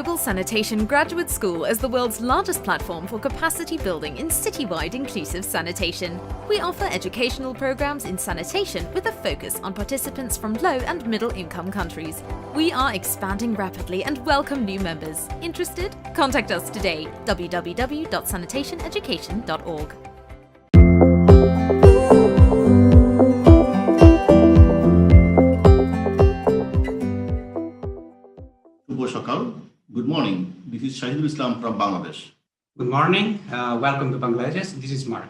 Global Sanitation Graduate School is the world's largest platform for capacity building in citywide inclusive sanitation. We offer educational programs in sanitation with a focus on participants from low and middle income countries. We are expanding rapidly and welcome new members. Interested? Contact us today, www.sanitationeducation.org. Good morning. This is Shahidul Islam from Bangladesh. Good morning. Welcome to Bangladesh. This is Mark.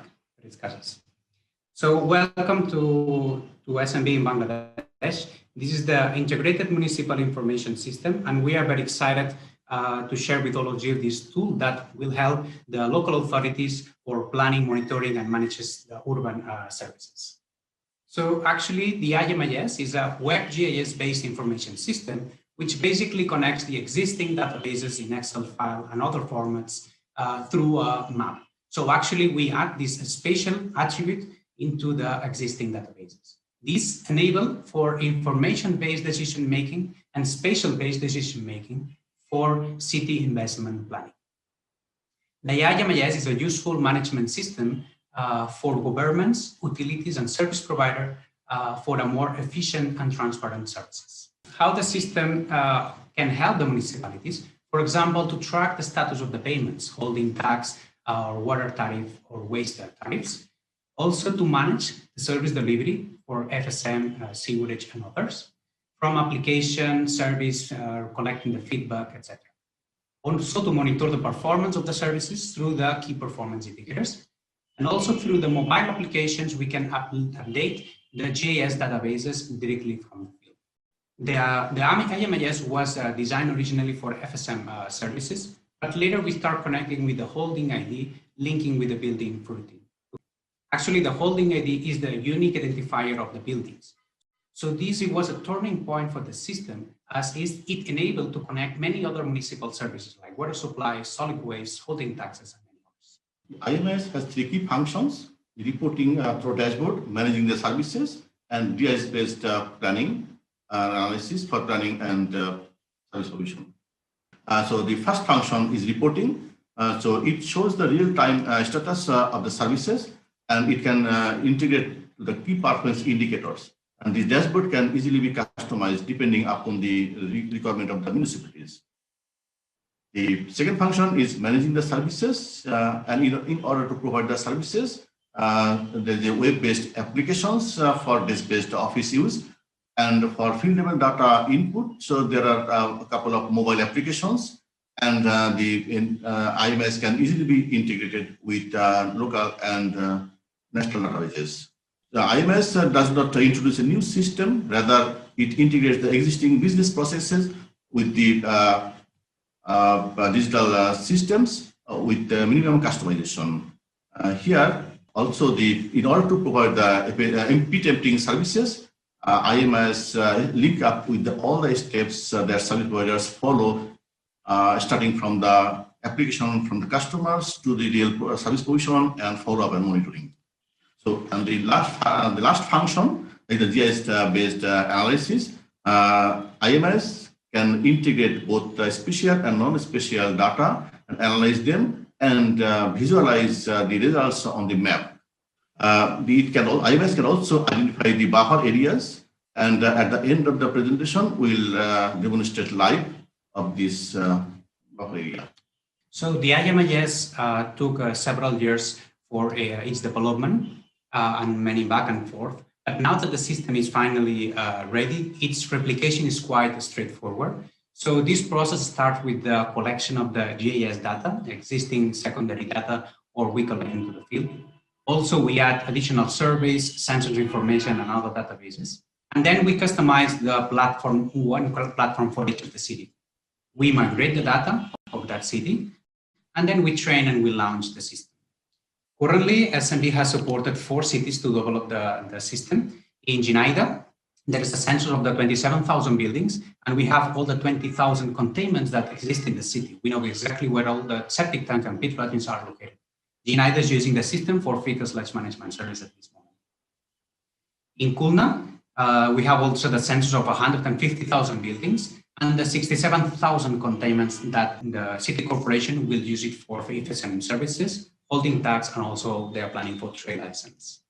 So welcome to SMB in Bangladesh. This is the Integrated Municipal Information System, and we are very excited to share with all of you this tool that will help the local authorities for planning, monitoring, and manages the urban services. So actually, the IMIS is a WebGIS-based information system which basically connects the existing databases in Excel file and other formats through a map. So actually, we add this spatial attribute into the existing databases. These enable for information-based decision-making and spatial-based decision-making for city investment planning. The IMIS is a useful management system for governments, utilities, and service providers for a more efficient and transparent services. How the system can help the municipalities, for example, to track the status of the payments, holding tax or water tariff or waste tariffs, also to manage the service delivery for FSM, sewage, and others, from application, service, collecting the feedback, etc. Also to monitor the performance of the services through the key performance indicators, and also through the mobile applications, we can update the GIS databases directly from the field. The IMIS was designed originally for FSM services, but later we start connecting with the holding ID, linking with the building routine. Actually, the holding ID is the unique identifier of the buildings. So this was a turning point for the system, as it enabled to connect many other municipal services like water supply, solid waste, holding taxes, and many others. IMIS has three key functions: reporting through dashboard, managing the services, and GIS-based planning analysis for planning and service solution. So the first function is reporting. So it shows the real-time status of the services, and it can integrate to the key performance indicators. And this dashboard can easily be customized depending upon the requirement of the municipalities. The second function is managing the services, and in order to provide the services, there's a web-based applications for desk-based office use. And for field level data input, so there are a couple of mobile applications, and the IMIS can easily be integrated with local and national databases. The IMIS does not introduce a new system, rather it integrates the existing business processes with the digital systems with the minimum customization. Here, also in order to provide the MP tempting services, IMIS link up with all the steps that service providers follow, starting from the application from the customers to the real service provision and follow-up and monitoring. So, and the last function is the GIS-based analysis. IMIS can integrate both the spatial and non-spatial data and analyze them and visualize the results on the map. IMIS can also identify the buffer areas, and at the end of the presentation, we'll demonstrate live of this buffer area. So the IMIS took several years for its development and many back and forth. But now that the system is finally ready, its replication is quite straightforward. So this process starts with the collection of the GIS data, the existing secondary data, or we collect into the field. Also, we add additional surveys, census information, and other databases. And then we customize the platform, one platform for each of the city. We migrate the data of that city, and then we train and we launch the system. Currently, SMB has supported 4 cities to develop the system. In Jinaida, there is a census of the 27,000 buildings, and we have all the 20,000 containments that exist in the city. We know exactly where all the septic tank and pit latrines are located. Jinaida is using the system for fecal sludge management service at this moment. In Khulna, we have also the census of 150,000 buildings, and the 67,000 containments that the city corporation will use it for FSM services, holding tax, and also they are planning for trade license.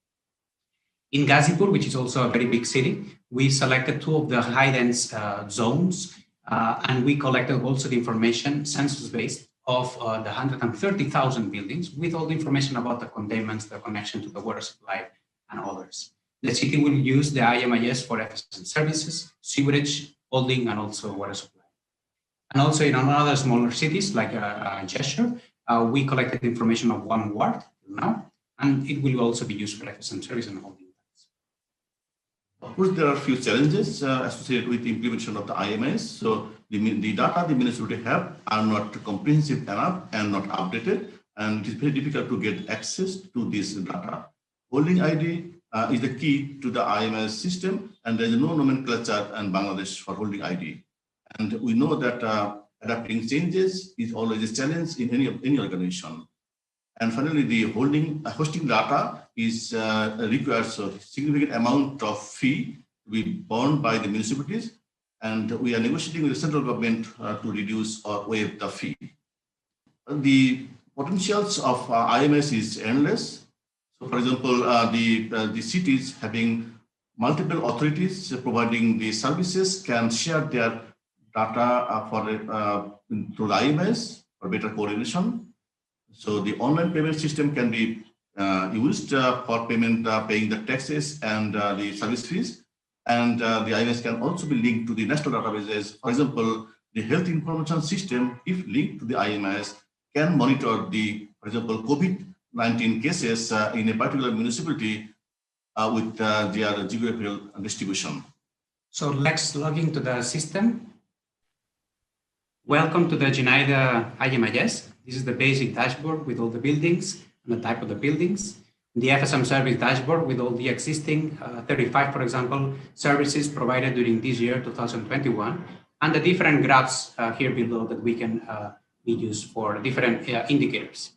In Gazipur, which is also a very big city, we selected 2 of the high-dense zones, and we collected also the information, census-based, of the 130,000 buildings with all the information about the containments, the connection to the water supply, and others. The city will use the IMIS for FSM services, sewerage, holding, and also water supply. And also in other smaller cities like Cheshire, we collected information of 1 ward now, and it will also be used for FSM service and holding. Of course, there are a few challenges associated with the implementation of the IMS. So the data the municipality have are not comprehensive enough and not updated, and it is very difficult to get access to this data. Holding ID is the key to the IMS system, and there is no nomenclature in Bangladesh for holding ID. And we know that adapting changes is always a challenge in any organization. And finally, the hosting data is requires a significant amount of fee to be borne by the municipalities, and we are negotiating with the central government to reduce or waive the fee. The potentials of IMS is endless. So, for example, the cities having multiple authorities providing the services can share their data through the IMS for better coordination. So the online payment system can be used for payment, paying the taxes and the service fees. And the IMS can also be linked to the national databases. For example, the health information system, if linked to the IMS, can monitor the, for example, COVID-19 cases in a particular municipality with their geographical distribution. So let's log into the system. Welcome to the Junaida IMIS. This is the basic dashboard with all the buildings and the type of the buildings. The FSM service dashboard with all the existing 35, for example, services provided during this year, 2021, and the different graphs here below that we can be used for different indicators.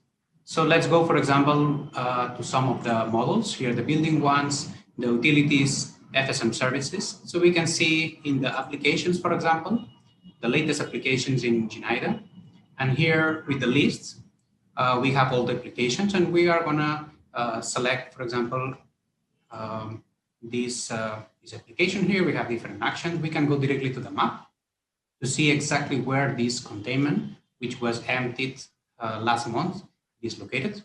So let's go, for example, to some of the models. Here, the building ones, the utilities, FSM services. So we can see in the applications, for example, the latest applications in Junaida. And here with the lists, we have all the applications, and we are gonna select, for example, this application here. We have different actions. We can go directly to the map to see exactly where this containment, which was emptied last month, is located.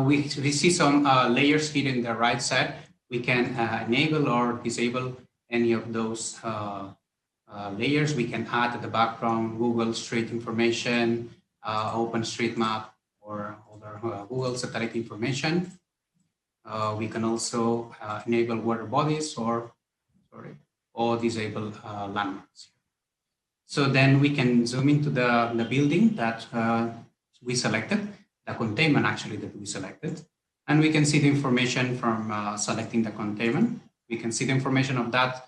We see some layers here in the right side. We can enable or disable any of those layers. We can add the background, Google Street information, OpenStreetMap, or other Google satellite information. We can also enable water bodies or disable landmarks. So then we can zoom into the building that we selected, the containment actually that we selected, and we can see the information from selecting the containment. We can see the information of that.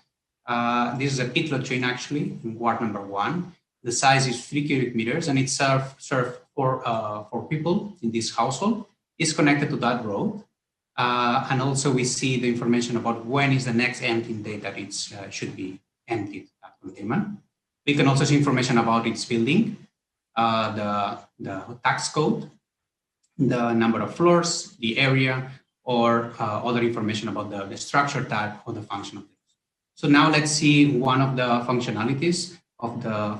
This is a pit latrine actually in ward number 1. The size is 3 cubic meters, and it serves for people in this household. It's connected to that road. And also we see the information about when is the next emptying date that it should be emptied, that containment. We can also see information about its building, the tax code, the number of floors, the area, or other information about the structure type or the function of it. So now let's see one of the functionalities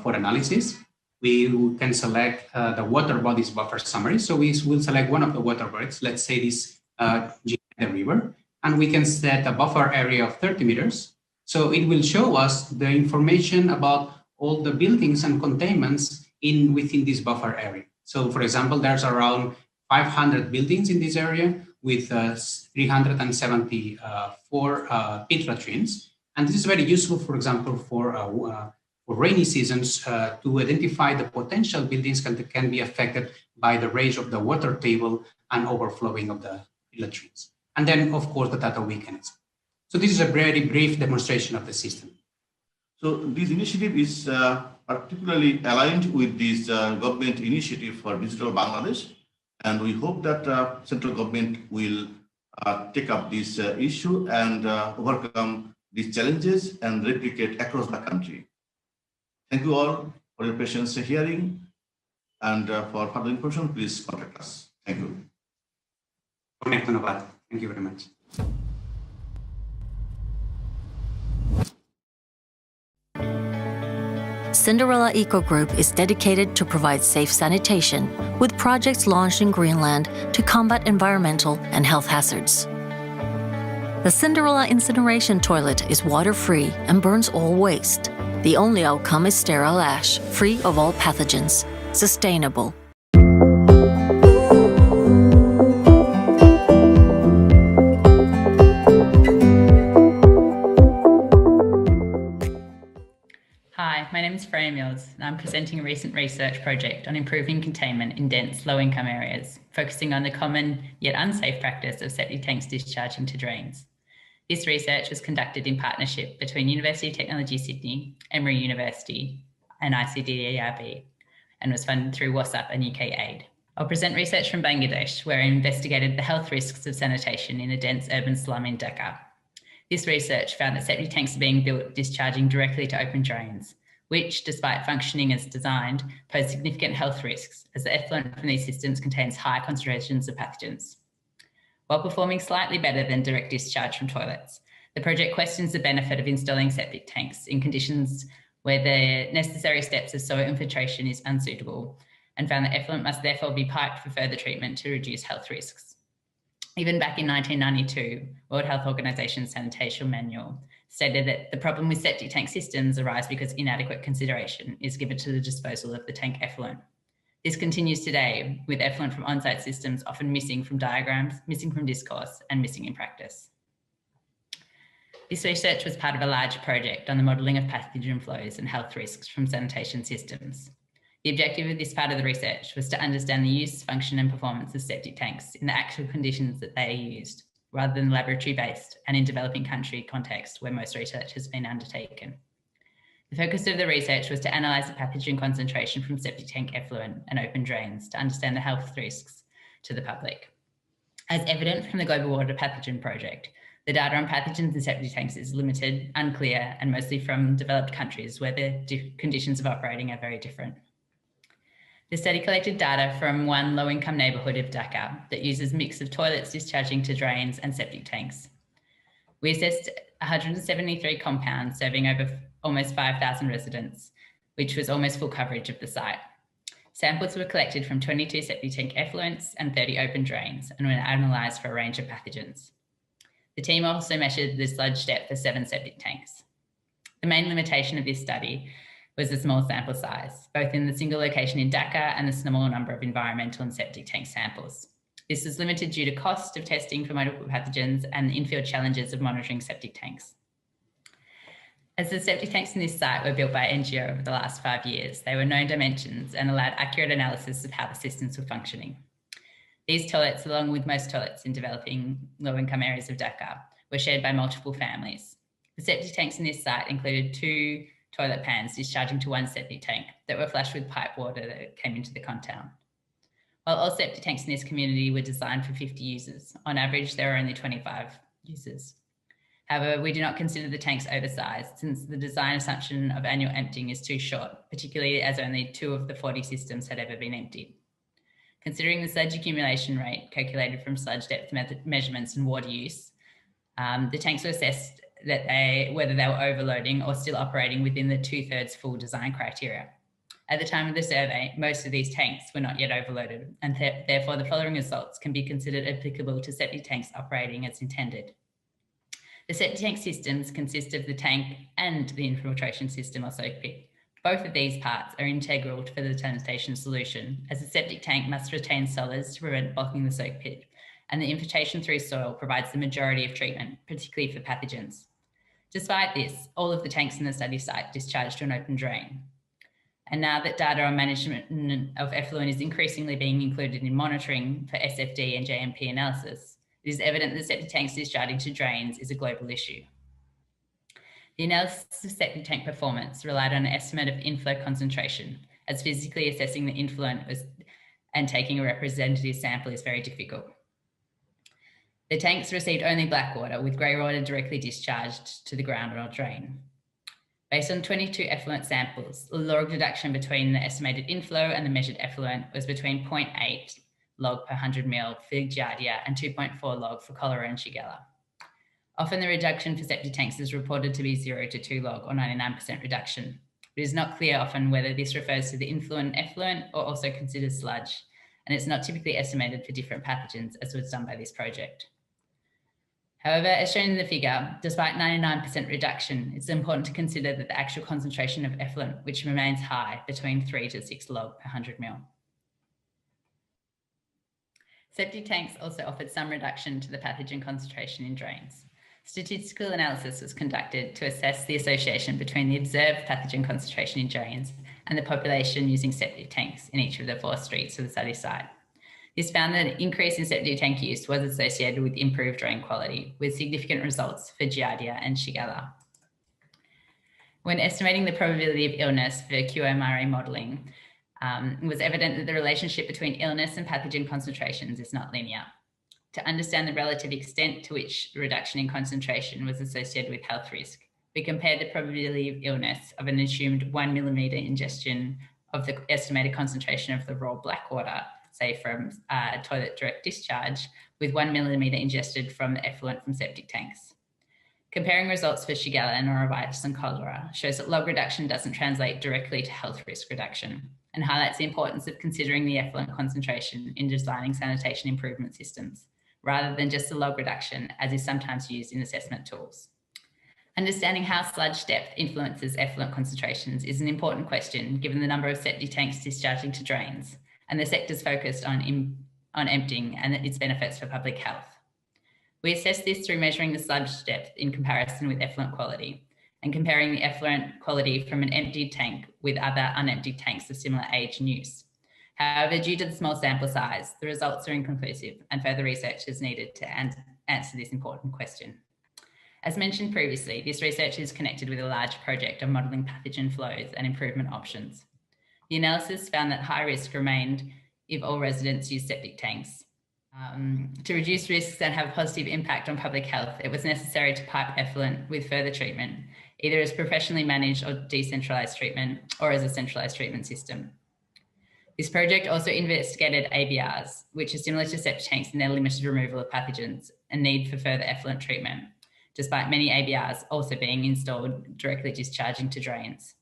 for analysis. We can select the water bodies buffer summary. So we will select one of the water bodies, let's say this Junaida River, and we can set a buffer area of 30 meters. So it will show us the information about all the buildings and containments within this buffer area. So for example, there's around 500 buildings in this area with 374 pit latrines. And this is very useful, for example, for rainy seasons to identify the potential buildings that can be affected by the raise of the water table and overflowing of the latrines. And then, of course, the data weakness. So this is a very brief demonstration of the system. So this initiative is particularly aligned with this government initiative for Digital Bangladesh. And we hope that central government will take up this issue and overcome these challenges and replicate across the country. Thank you all for your patience hearing, and for further information, please contact us. Thank you. Thank you very much. Cinderella Eco Group is dedicated to provide safe sanitation with projects launched in Greenland to combat environmental and health hazards. The Cinderella incineration toilet is water-free and burns all waste. The only outcome is sterile ash, free of all pathogens, sustainable. Hi, my name is Freya Mills, and I'm presenting a recent research project on improving containment in dense, low-income areas, focusing on the common yet unsafe practice of septic tanks discharging to drains. This research was conducted in partnership between University of Technology Sydney, Emory University, and ICDERB, and was funded through WASSUP and UK Aid. I'll present research from Bangladesh, where I investigated the health risks of sanitation in a dense urban slum in Dhaka. This research found that septic tanks are being built discharging directly to open drains, which, despite functioning as designed, pose significant health risks as the effluent from these systems contains high concentrations of pathogens. While performing slightly better than direct discharge from toilets, the project questions the benefit of installing septic tanks in conditions where the necessary steps of soil infiltration is unsuitable, and found that effluent must therefore be piped for further treatment to reduce health risks. Even back in 1992, World Health Organization's sanitation manual stated that the problem with septic tank systems arises because inadequate consideration is given to the disposal of the tank effluent. This continues today, with effluent from on-site systems often missing from diagrams, missing from discourse, and missing in practice. This research was part of a larger project on the modelling of pathogen flows and health risks from sanitation systems. The objective of this part of the research was to understand the use, function, and performance of septic tanks in the actual conditions that they are used, rather than laboratory-based and in developing country context where most research has been undertaken. The focus of the research was to analyse the pathogen concentration from septic tank effluent and open drains to understand the health risks to the public. As evident from the Global Water Pathogen Project, the data on pathogens in septic tanks is limited, unclear, and mostly from developed countries where the conditions of operating are very different. The study collected data from one low-income neighbourhood of Dhaka that uses a mix of toilets discharging to drains and septic tanks. We assessed 173 compounds serving over almost 5,000 residents, which was almost full coverage of the site. Samples were collected from 22 septic tank effluents and 30 open drains and were analysed for a range of pathogens. The team also measured the sludge depth for 7 septic tanks. The main limitation of this study was the small sample size, both in the single location in Dhaka and the small number of environmental and septic tank samples. This was limited due to cost of testing for multiple pathogens and the infield challenges of monitoring septic tanks. As the septic tanks in this site were built by NGO over the last 5 years, they were known dimensions and allowed accurate analysis of how the systems were functioning. These toilets, along with most toilets in developing low-income areas of Dhaka, were shared by multiple families. The septic tanks in this site included 2 toilet pans discharging to 1 septic tank that were flushed with pipe water that came into the compound. While all septic tanks in this community were designed for 50 users, on average there were only 25 users. However, we do not consider the tanks oversized since the design assumption of annual emptying is too short, particularly as only 2 of the 40 systems had ever been emptied. Considering the sludge accumulation rate calculated from sludge depth measurements and water use, the tanks were assessed whether they were overloading or still operating within the 2/3 full design criteria. At the time of the survey, most of these tanks were not yet overloaded, and therefore the following results can be considered applicable to septic tanks operating as intended. The septic tank systems consist of the tank and the infiltration system or soak pit. Both of these parts are integral for the sanitation solution, as the septic tank must retain solids to prevent blocking the soak pit, and the infiltration through soil provides the majority of treatment, particularly for pathogens. Despite this, all of the tanks in the study site discharged to an open drain. And now that data on management of effluent is increasingly being included in monitoring for SFD and JMP analysis, it is evident that septic tanks discharging to drains is a global issue. The analysis of septic tank performance relied on an estimate of inflow concentration, as physically assessing the influent and taking a representative sample is very difficult. The tanks received only black water, with grey water directly discharged to the ground or drain. Based on 22 effluent samples, the log reduction between the estimated inflow and the measured effluent was between 0.8 log per 100 mil for Giardia and 2.4 log for cholera and Shigella. Often the reduction for septic tanks is reported to be 0 to 2 log or 99% reduction. It is not clear often whether this refers to the influent and effluent or also considers sludge, and it's not typically estimated for different pathogens as was done by this project. However, as shown in the figure, despite 99% reduction, it's important to consider that the actual concentration of effluent, which remains high, between 3 to 6 log per 100 mil. Septic tanks also offered some reduction to the pathogen concentration in drains. Statistical analysis was conducted to assess the association between the observed pathogen concentration in drains and the population using septic tanks in each of the 4 streets of the study site. This found that an increase in septic tank use was associated with improved drain quality, with significant results for Giardia and Shigella. When estimating the probability of illness for QMRE modelling, it was evident that the relationship between illness and pathogen concentrations is not linear. To understand the relative extent to which the reduction in concentration was associated with health risk, we compared the probability of illness of an assumed 1 millimetre ingestion of the estimated concentration of the raw black water, say from toilet direct discharge, with 1 millimetre ingested from the effluent from septic tanks. Comparing results for Shigella and norovirus and cholera shows that log reduction doesn't translate directly to health risk reduction and highlights the importance of considering the effluent concentration in designing sanitation improvement systems, rather than just the log reduction as is sometimes used in assessment tools. Understanding how sludge depth influences effluent concentrations is an important question given the number of septic tanks discharging to drains and the sector's focused on emptying and its benefits for public health. We assess this through measuring the sludge depth in comparison with effluent quality and comparing the effluent quality from an emptied tank with other unemptied tanks of similar age and use. However, due to the small sample size, the results are inconclusive and further research is needed to answer this important question. As mentioned previously, this research is connected with a large project of modelling pathogen flows and improvement options. The analysis found that high risk remained if all residents use septic tanks. To reduce risks and have a positive impact on public health, it was necessary to pipe effluent with further treatment, either as professionally managed or decentralised treatment or as a centralised treatment system. This project also investigated ABRs, which are similar to septic tanks in their limited removal of pathogens and need for further effluent treatment, despite many ABRs also being installed directly discharging to drains.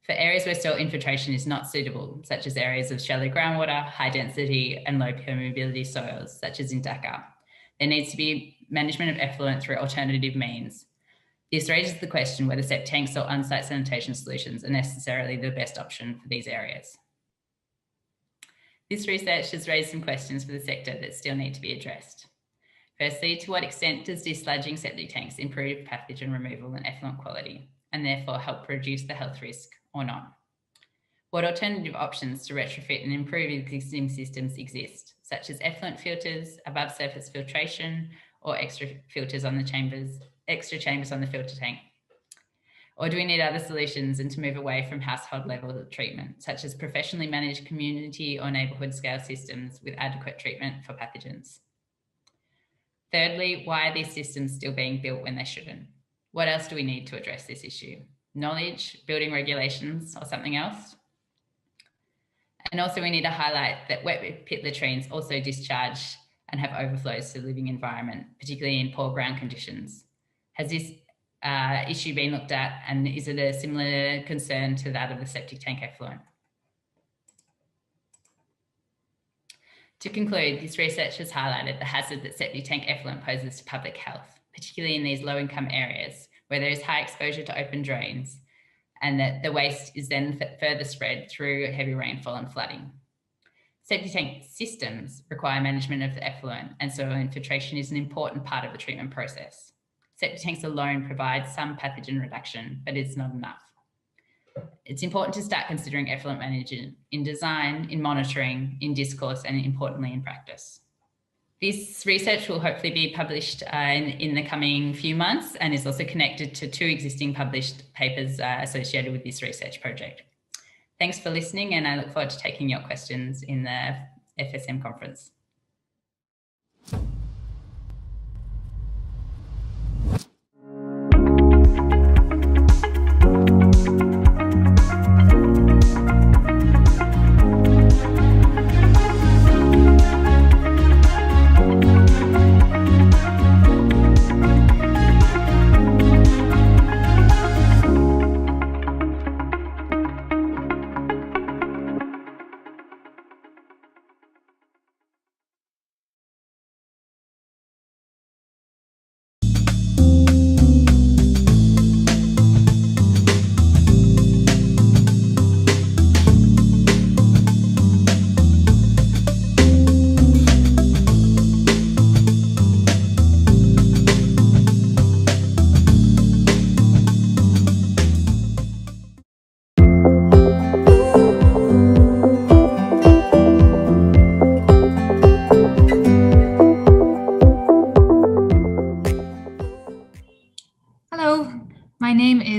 For areas where soil infiltration is not suitable, such as areas of shallow groundwater, high density and low permeability soils, such as in Dhaka, there needs to be management of effluent through alternative means. This raises the question whether septic tanks or on-site sanitation solutions are necessarily the best option for these areas. This research has raised some questions for the sector that still need to be addressed. Firstly, to what extent does desludging septic tanks improve pathogen removal and effluent quality, and therefore help reduce the health risk or not? What alternative options to retrofit and improve existing systems exist, such as effluent filters, above surface filtration, or extra chambers on the filter tank? Or do we need other solutions and to move away from household level treatment, such as professionally managed community or neighbourhood scale systems with adequate treatment for pathogens? Thirdly, why are these systems still being built when they shouldn't? What else do we need to address this issue? Knowledge, building regulations, or something else? And also we need to highlight that wet pit latrines also discharge and have overflows to the living environment, particularly in poor ground conditions. Has this issue been looked at, and is it a similar concern to that of the septic tank effluent? To conclude, this research has highlighted the hazard that septic tank effluent poses to public health, particularly in these low-income areas where there is high exposure to open drains, and that the waste is then further spread through heavy rainfall and flooding. Septic tank systems require management of the effluent, and soil infiltration is an important part of the treatment process. Septic tanks alone provide some pathogen reduction, but it's not enough. It's important to start considering effluent management in design, in monitoring, in discourse, and importantly in practice. This research will hopefully be published in the coming few months and is also connected to 2 existing published papers associated with this research project. Thanks for listening, and I look forward to taking your questions in the FSM conference.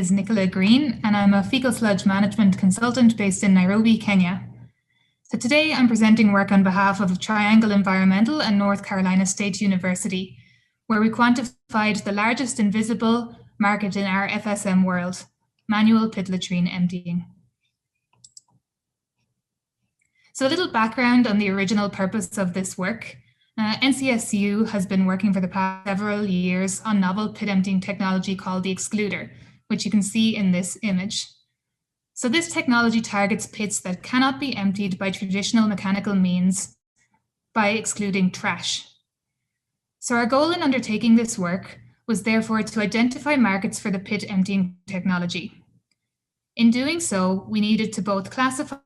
is Nicola Green, and I'm a fecal sludge management consultant based in Nairobi, Kenya. So today I'm presenting work on behalf of Triangle Environmental and North Carolina State University, where we quantified the largest invisible market in our FSM world, manual pit latrine emptying. So a little background on the original purpose of this work. NCSU has been working for the past several years on novel pit emptying technology called the excluder, which you can see in this image. So this technology targets pits that cannot be emptied by traditional mechanical means by excluding trash. So our goal in undertaking this work was therefore to identify markets for the pit emptying technology. In doing so, we needed to both classify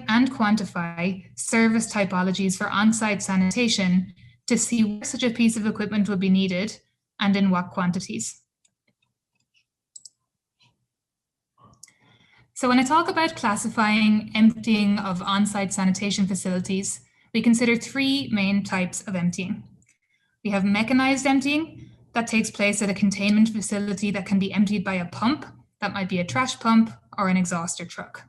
and quantify service typologies for on-site sanitation to see where such a piece of equipment would be needed and in what quantities. So when I talk about classifying emptying of on-site sanitation facilities, we consider three main types of emptying. We have mechanized emptying that takes place at a containment facility that can be emptied by a pump, that might be a trash pump or an exhauster truck.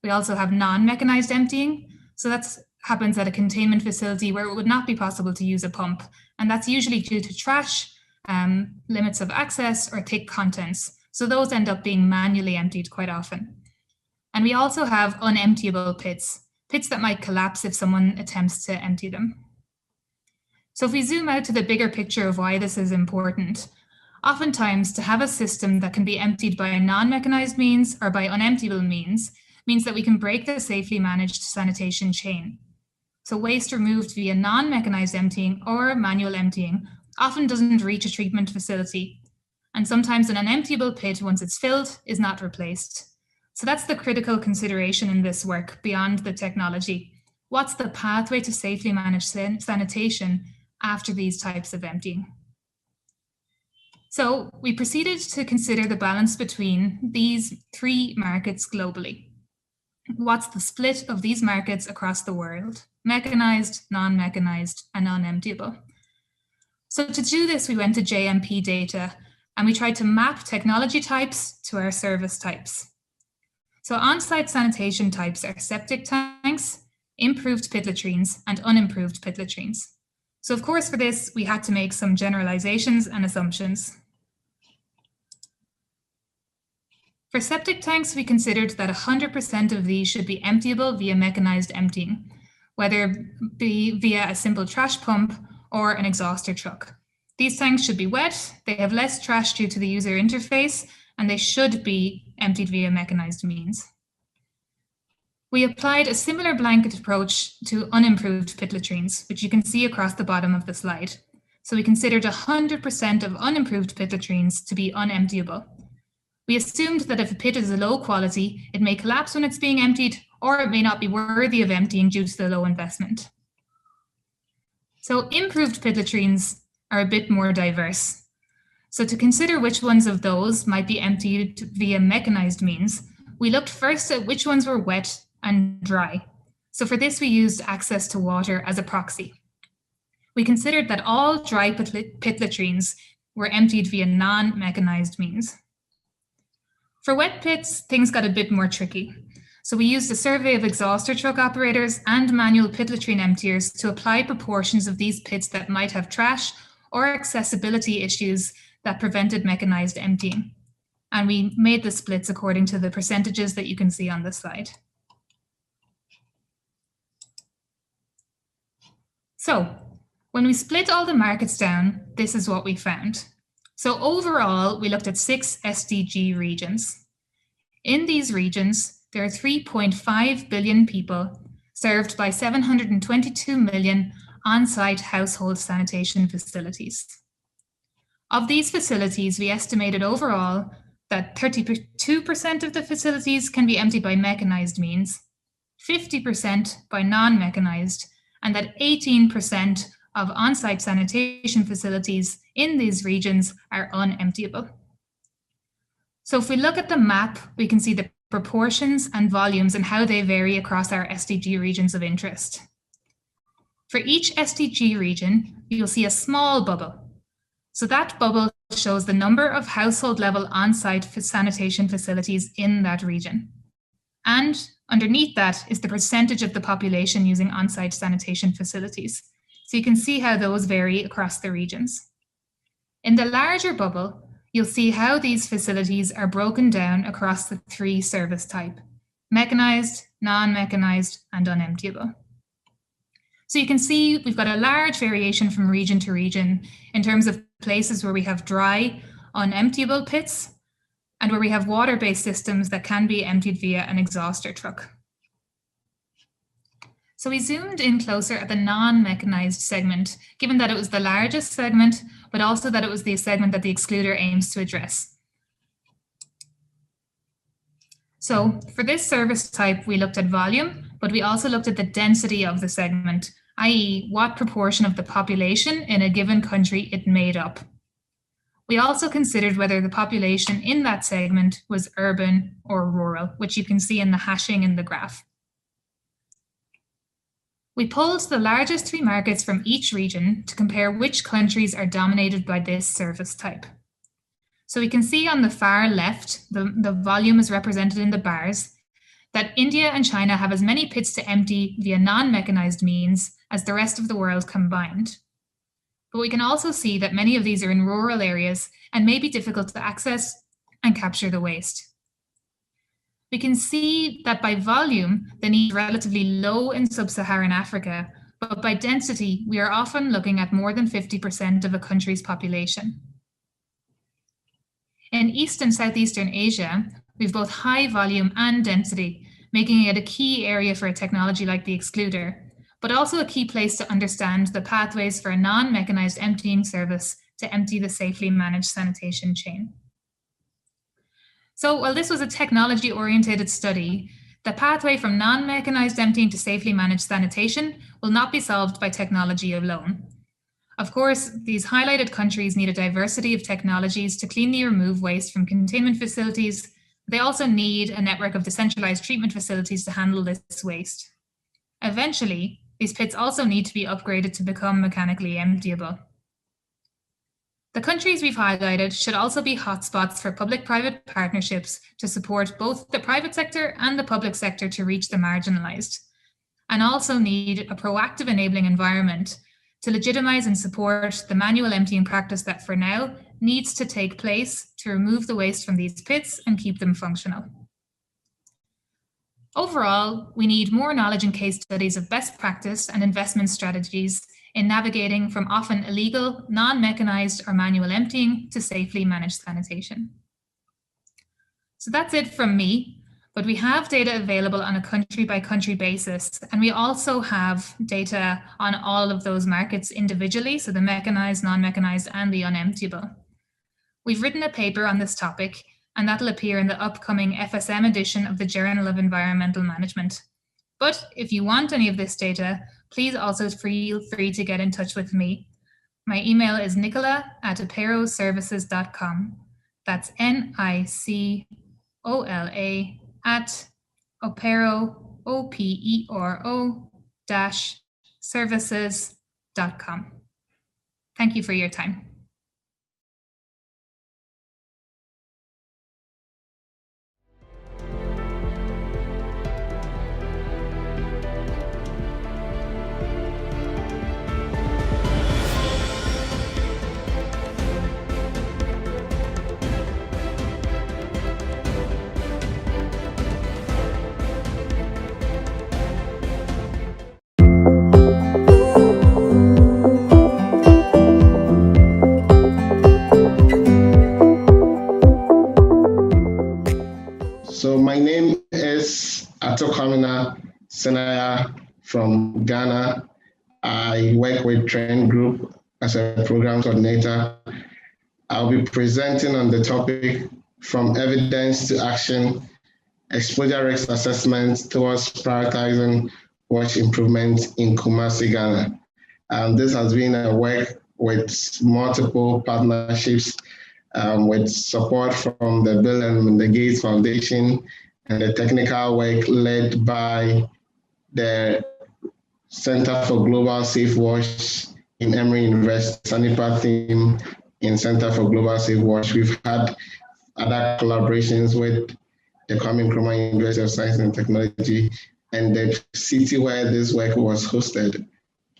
We also have non-mechanized emptying, so that happens at a containment facility where it would not be possible to use a pump, and that's usually due to trash, limits of access, or thick contents. So those end up being manually emptied quite often. And we also have unemptiable pits, pits that might collapse if someone attempts to empty them. So if we zoom out to the bigger picture of why this is important, oftentimes to have a system that can be emptied by non-mechanized means or by unemptiable means that we can break the safely managed sanitation chain. So waste removed via non-mechanized emptying or manual emptying often doesn't reach a treatment facility. And sometimes an unemptiable pit, once it's filled, is not replaced. So that's the critical consideration in this work beyond the technology. What's the pathway to safely managed sanitation after these types of emptying? So we proceeded to consider the balance between these three markets globally. What's the split of these markets across the world? Mechanized, non-mechanized, and unemptiable. So to do this, we went to JMP data and we tried to map technology types to our service types. So on-site sanitation types are septic tanks, improved pit latrines, and unimproved pit latrines. So of course, for this, we had to make some generalizations and assumptions. For septic tanks, we considered that 100% of these should be emptyable via mechanized emptying, whether it be via a simple trash pump or an exhauster truck. These tanks should be wet, they have less trash due to the user interface, and they should be emptied via mechanized means. We applied a similar blanket approach to unimproved pit latrines, which you can see across the bottom of the slide. So we considered 100% of unimproved pit latrines to be unemptiable. We assumed that if a pit is a low quality, it may collapse when it's being emptied, or it may not be worthy of emptying due to the low investment. So improved pit latrines are a bit more diverse. So to consider which ones of those might be emptied via mechanized means, we looked first at which ones were wet and dry. So for this, we used access to water as a proxy. We considered that all dry pit latrines were emptied via non-mechanized means. For wet pits, things got a bit more tricky. So we used a survey of exhauster truck operators and manual pit latrine emptiers to apply proportions of these pits that might have trash or accessibility issues that prevented mechanized emptying. And we made the splits according to the percentages that you can see on the slide. So when we split all the markets down, this is what we found. So overall, we looked at 6 SDG regions. In these regions, there are 3.5 billion people served by 722 million on-site household sanitation facilities. Of these facilities, we estimated overall that 32% of the facilities can be emptied by mechanized means, 50% by non-mechanized, and that 18% of on-site sanitation facilities in these regions are unemptiable. So if we look at the map, we can see the proportions and volumes and how they vary across our SDG regions of interest. For each SDG region, you'll see a small bubble. So that bubble shows the number of household level on-site sanitation facilities in that region. And underneath that is the percentage of the population using on-site sanitation facilities. So you can see how those vary across the regions. In the larger bubble, you'll see how these facilities are broken down across the three service type: mechanized, non-mechanized, and unemptiable. So you can see we've got a large variation from region to region in terms of places where we have dry, unemptiable pits and where we have water-based systems that can be emptied via an exhauster truck. So we zoomed in closer at the non-mechanized segment, given that it was the largest segment, but also that it was the segment that the excluder aims to address. So for this service type, we looked at volume, but we also looked at the density of the segment, i.e. what proportion of the population in a given country it made up. We also considered whether the population in that segment was urban or rural, which you can see in the hashing in the graph. We pulled the largest three markets from each region to compare which countries are dominated by this service type. So we can see on the far left, the volume is represented in the bars, that India and China have as many pits to empty via non-mechanized means as the rest of the world combined. But we can also see that many of these are in rural areas and may be difficult to access and capture the waste. We can see that by volume, the need is relatively low in sub-Saharan Africa, but by density, we are often looking at more than 50% of a country's population. In East and Southeastern Asia, we've both high volume and density, making it a key area for a technology like the excluder, but also a key place to understand the pathways for a non-mechanized emptying service to empty the safely managed sanitation chain. So while this was a technology-oriented study, the pathway from non-mechanized emptying to safely managed sanitation will not be solved by technology alone. Of course, these highlighted countries need a diversity of technologies to cleanly remove waste from containment facilities. They also need a network of decentralized treatment facilities to handle this waste. Eventually, these pits also need to be upgraded to become mechanically emptyable. The countries we've highlighted should also be hotspots for public-private partnerships to support both the private sector and the public sector to reach the marginalized, and also need a proactive enabling environment to legitimize and support the manual emptying practice that for now needs to take place to remove the waste from these pits and keep them functional. Overall, we need more knowledge and case studies of best practice and investment strategies in navigating from often illegal, non-mechanized or manual emptying to safely managed sanitation. So that's it from me. But we have data available on a country-by-country basis, and we also have data on all of those markets individually, so the mechanized, non-mechanized, and the unemptiable. We've written a paper on this topic, and that'll appear in the upcoming FSM edition of the Journal of Environmental Management. But if you want any of this data, please also feel free to get in touch with me. My email is nicola@operoservices.com. That's NICOLA@opero-services.com. Thank you for your time. So my name is Atokwamina Senaya from Ghana. I work with Trend Group as a program coordinator. I'll be presenting on the topic from evidence to action, exposure risk assessment towards prioritizing wash improvement in Kumasi, Ghana. This has been a work with multiple partnerships with support from the Bill and Melinda Gates Foundation and the technical work led by the Center for Global Safe Wash in Emory University, SANIPA team, in Center for Global Safe Wash. We've had other collaborations with the Kwame Nkrumah University of Science and Technology and the city where this work was hosted,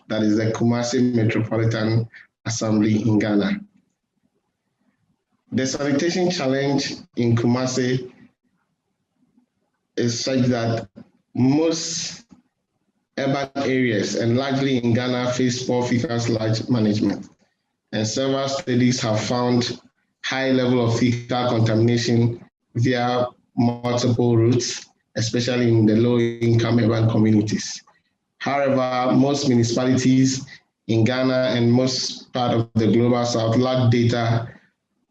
that is the Kumasi Metropolitan Assembly in Ghana. The sanitation challenge in Kumasi is such that most urban areas and largely in Ghana face poor fecal sludge management. And several studies have found high level of fecal contamination via multiple routes, especially in the low-income urban communities. However, most municipalities in Ghana and most part of the global south lack data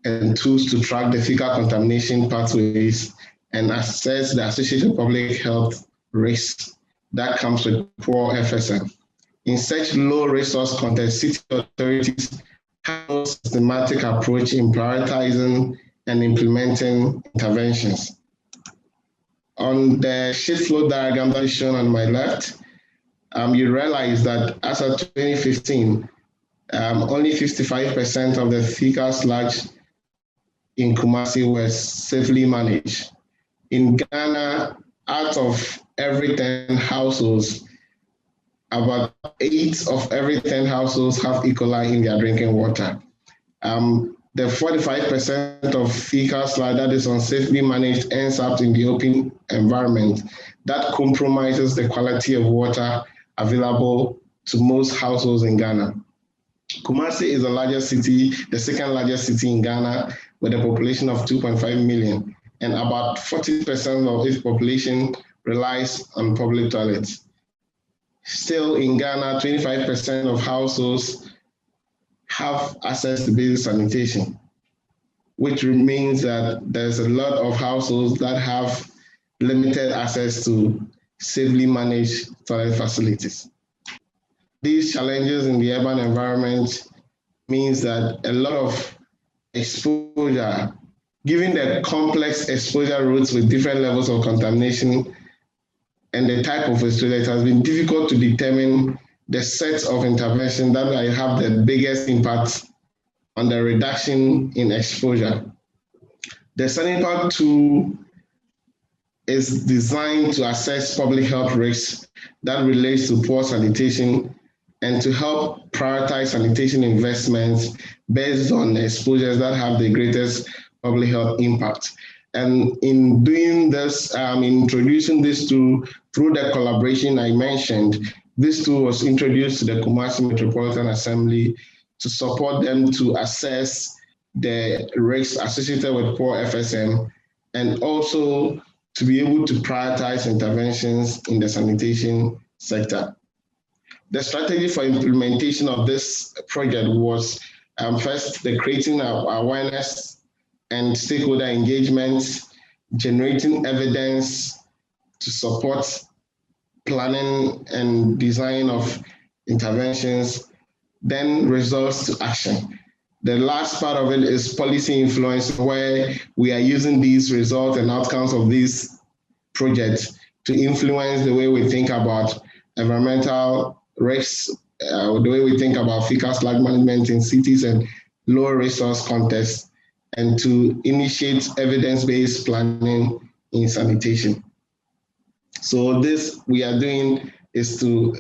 and tools to track the fecal contamination pathways and assess the associated public health risks that comes with poor FSM. In such low resource context, city authorities have no systematic approach in prioritizing and implementing interventions. On the sheet flow diagram that is shown on my left, you realize that as of 2015, only 55% of the fecal sludge in Kumasi was safely managed. In Ghana, out of every 10 households, about 8 of every 10 households have E. coli in their drinking water. The 45% of fecal sludge that is unsafely managed ends up in the open environment. That compromises the quality of water available to most households in Ghana. Kumasi is the largest city, the second largest city in Ghana, with a population of 2.5 million, and about 40% of its population relies on public toilets. Still in Ghana, 25% of households have access to basic sanitation, which means that there's a lot of households that have limited access to safely managed toilet facilities. These challenges in the urban environment means that a lot of exposure, given the complex exposure routes with different levels of contamination and the type of exposure, it has been difficult to determine the sets of intervention that will have the biggest impact on the reduction in exposure. The Sanipack tool is designed to assess public health risks that relates to poor sanitation and to help prioritize sanitation investments based on exposures that have the greatest public health impact. And in doing this, introducing this tool through the collaboration I mentioned, this tool was introduced to the Kumasi Metropolitan Assembly to support them to assess the risks associated with poor FSM and also to be able to prioritize interventions in the sanitation sector. The strategy for implementation of this project was first the creating of awareness and stakeholder engagement, generating evidence to support planning and design of interventions, then results to action. The last part of it is policy influence, where we are using these results and outcomes of these projects to influence the way we think about environmental risks, the way we think about fecal sludge management in cities and low resource contexts, and to initiate evidence-based planning in sanitation. So this we are doing is to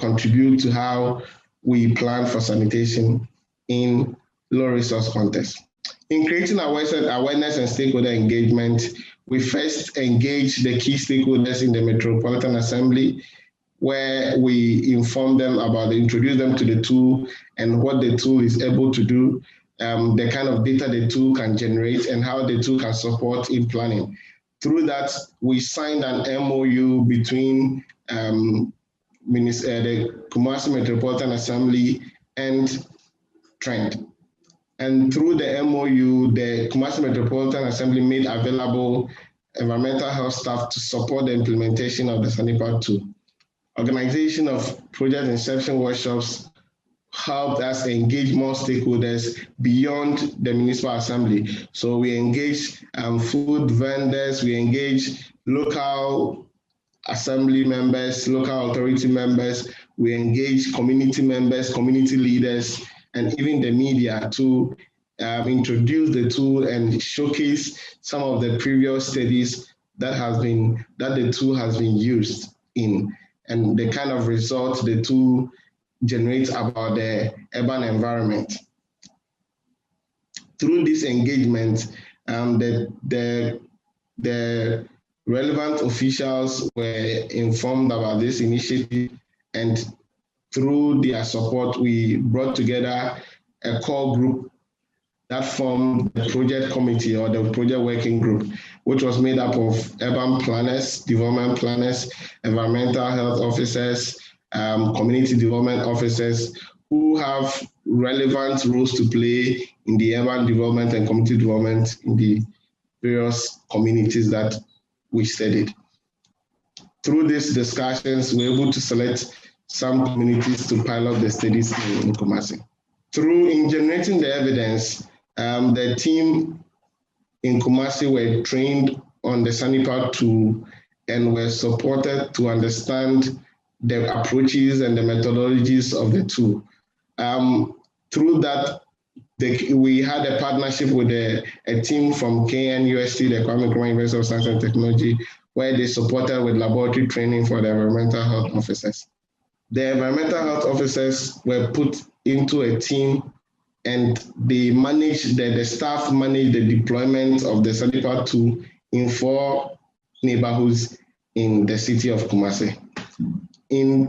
contribute to how we plan for sanitation in low resource contexts. In creating awareness and stakeholder engagement, we first engage the key stakeholders in the Metropolitan Assembly, where we inform them about, introduce them to the tool and what the tool is able to do, the kind of data the tool can generate and how the tool can support in planning. Through that, we signed an MOU between the Kumasi Metropolitan Assembly and Trend. And through the MOU, the Kumasi Metropolitan Assembly made available environmental health staff to support the implementation of the Sanipack tool. Organization of project inception workshops helped us engage more stakeholders beyond the municipal assembly. So we engage food vendors, we engage local assembly members, local authority members, we engage community members, community leaders, and even the media to introduce the tool and showcase some of the previous studies that the tool has been used in, and the kind of results the tool generates about the urban environment. Through this engagement, the relevant officials were informed about this initiative, and through their support, we brought together a core group that formed the project committee or the project working group, which was made up of urban planners, development planners, environmental health officers, community development officers, who have relevant roles to play in the urban development and community development in the various communities that we studied. Through these discussions, we were able to select some communities to pilot the studies in Kumasi. In generating the evidence, the team in Kumasi were trained on the SANIPA tool and were supported to understand the approaches and the methodologies of the tool. Through that, we had a partnership with a team from KNUST, the Kwame Nkrumah University of Science and Technology, where they supported with laboratory training for the environmental health officers. The environmental health officers were put into a team, and they managed, the staff managed the deployment of the SANIPA tool in 4 neighborhoods in the city of Kumasi.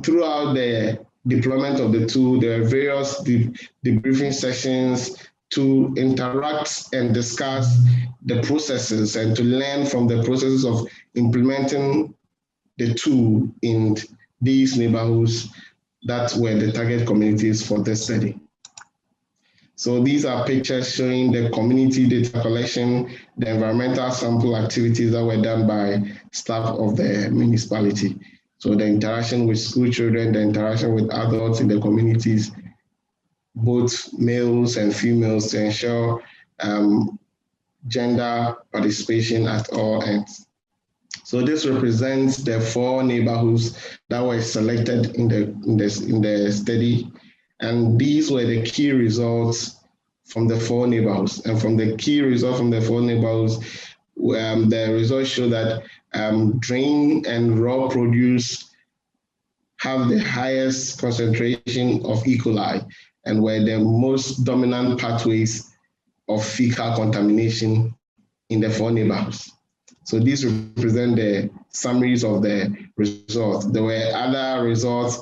Throughout the deployment of the tool, there are various debriefing sessions to interact and discuss the processes and to learn from the processes of implementing the tool in these neighborhoods that were the target communities for this study. So these are pictures showing the community data collection, the environmental sample activities that were done by staff of the municipality. So the interaction with school children, the interaction with adults in the communities, both males and females, to ensure gender participation at all ends. So this represents the 4 neighborhoods that were selected in the study, and these were the key results from the 4 neighborhoods. And from the key results from the 4 neighborhoods, the results show that grain and raw produce have the highest concentration of E. coli and were the most dominant pathways of fecal contamination in the 4 neighborhoods. So these represent the summaries of the results. There were other results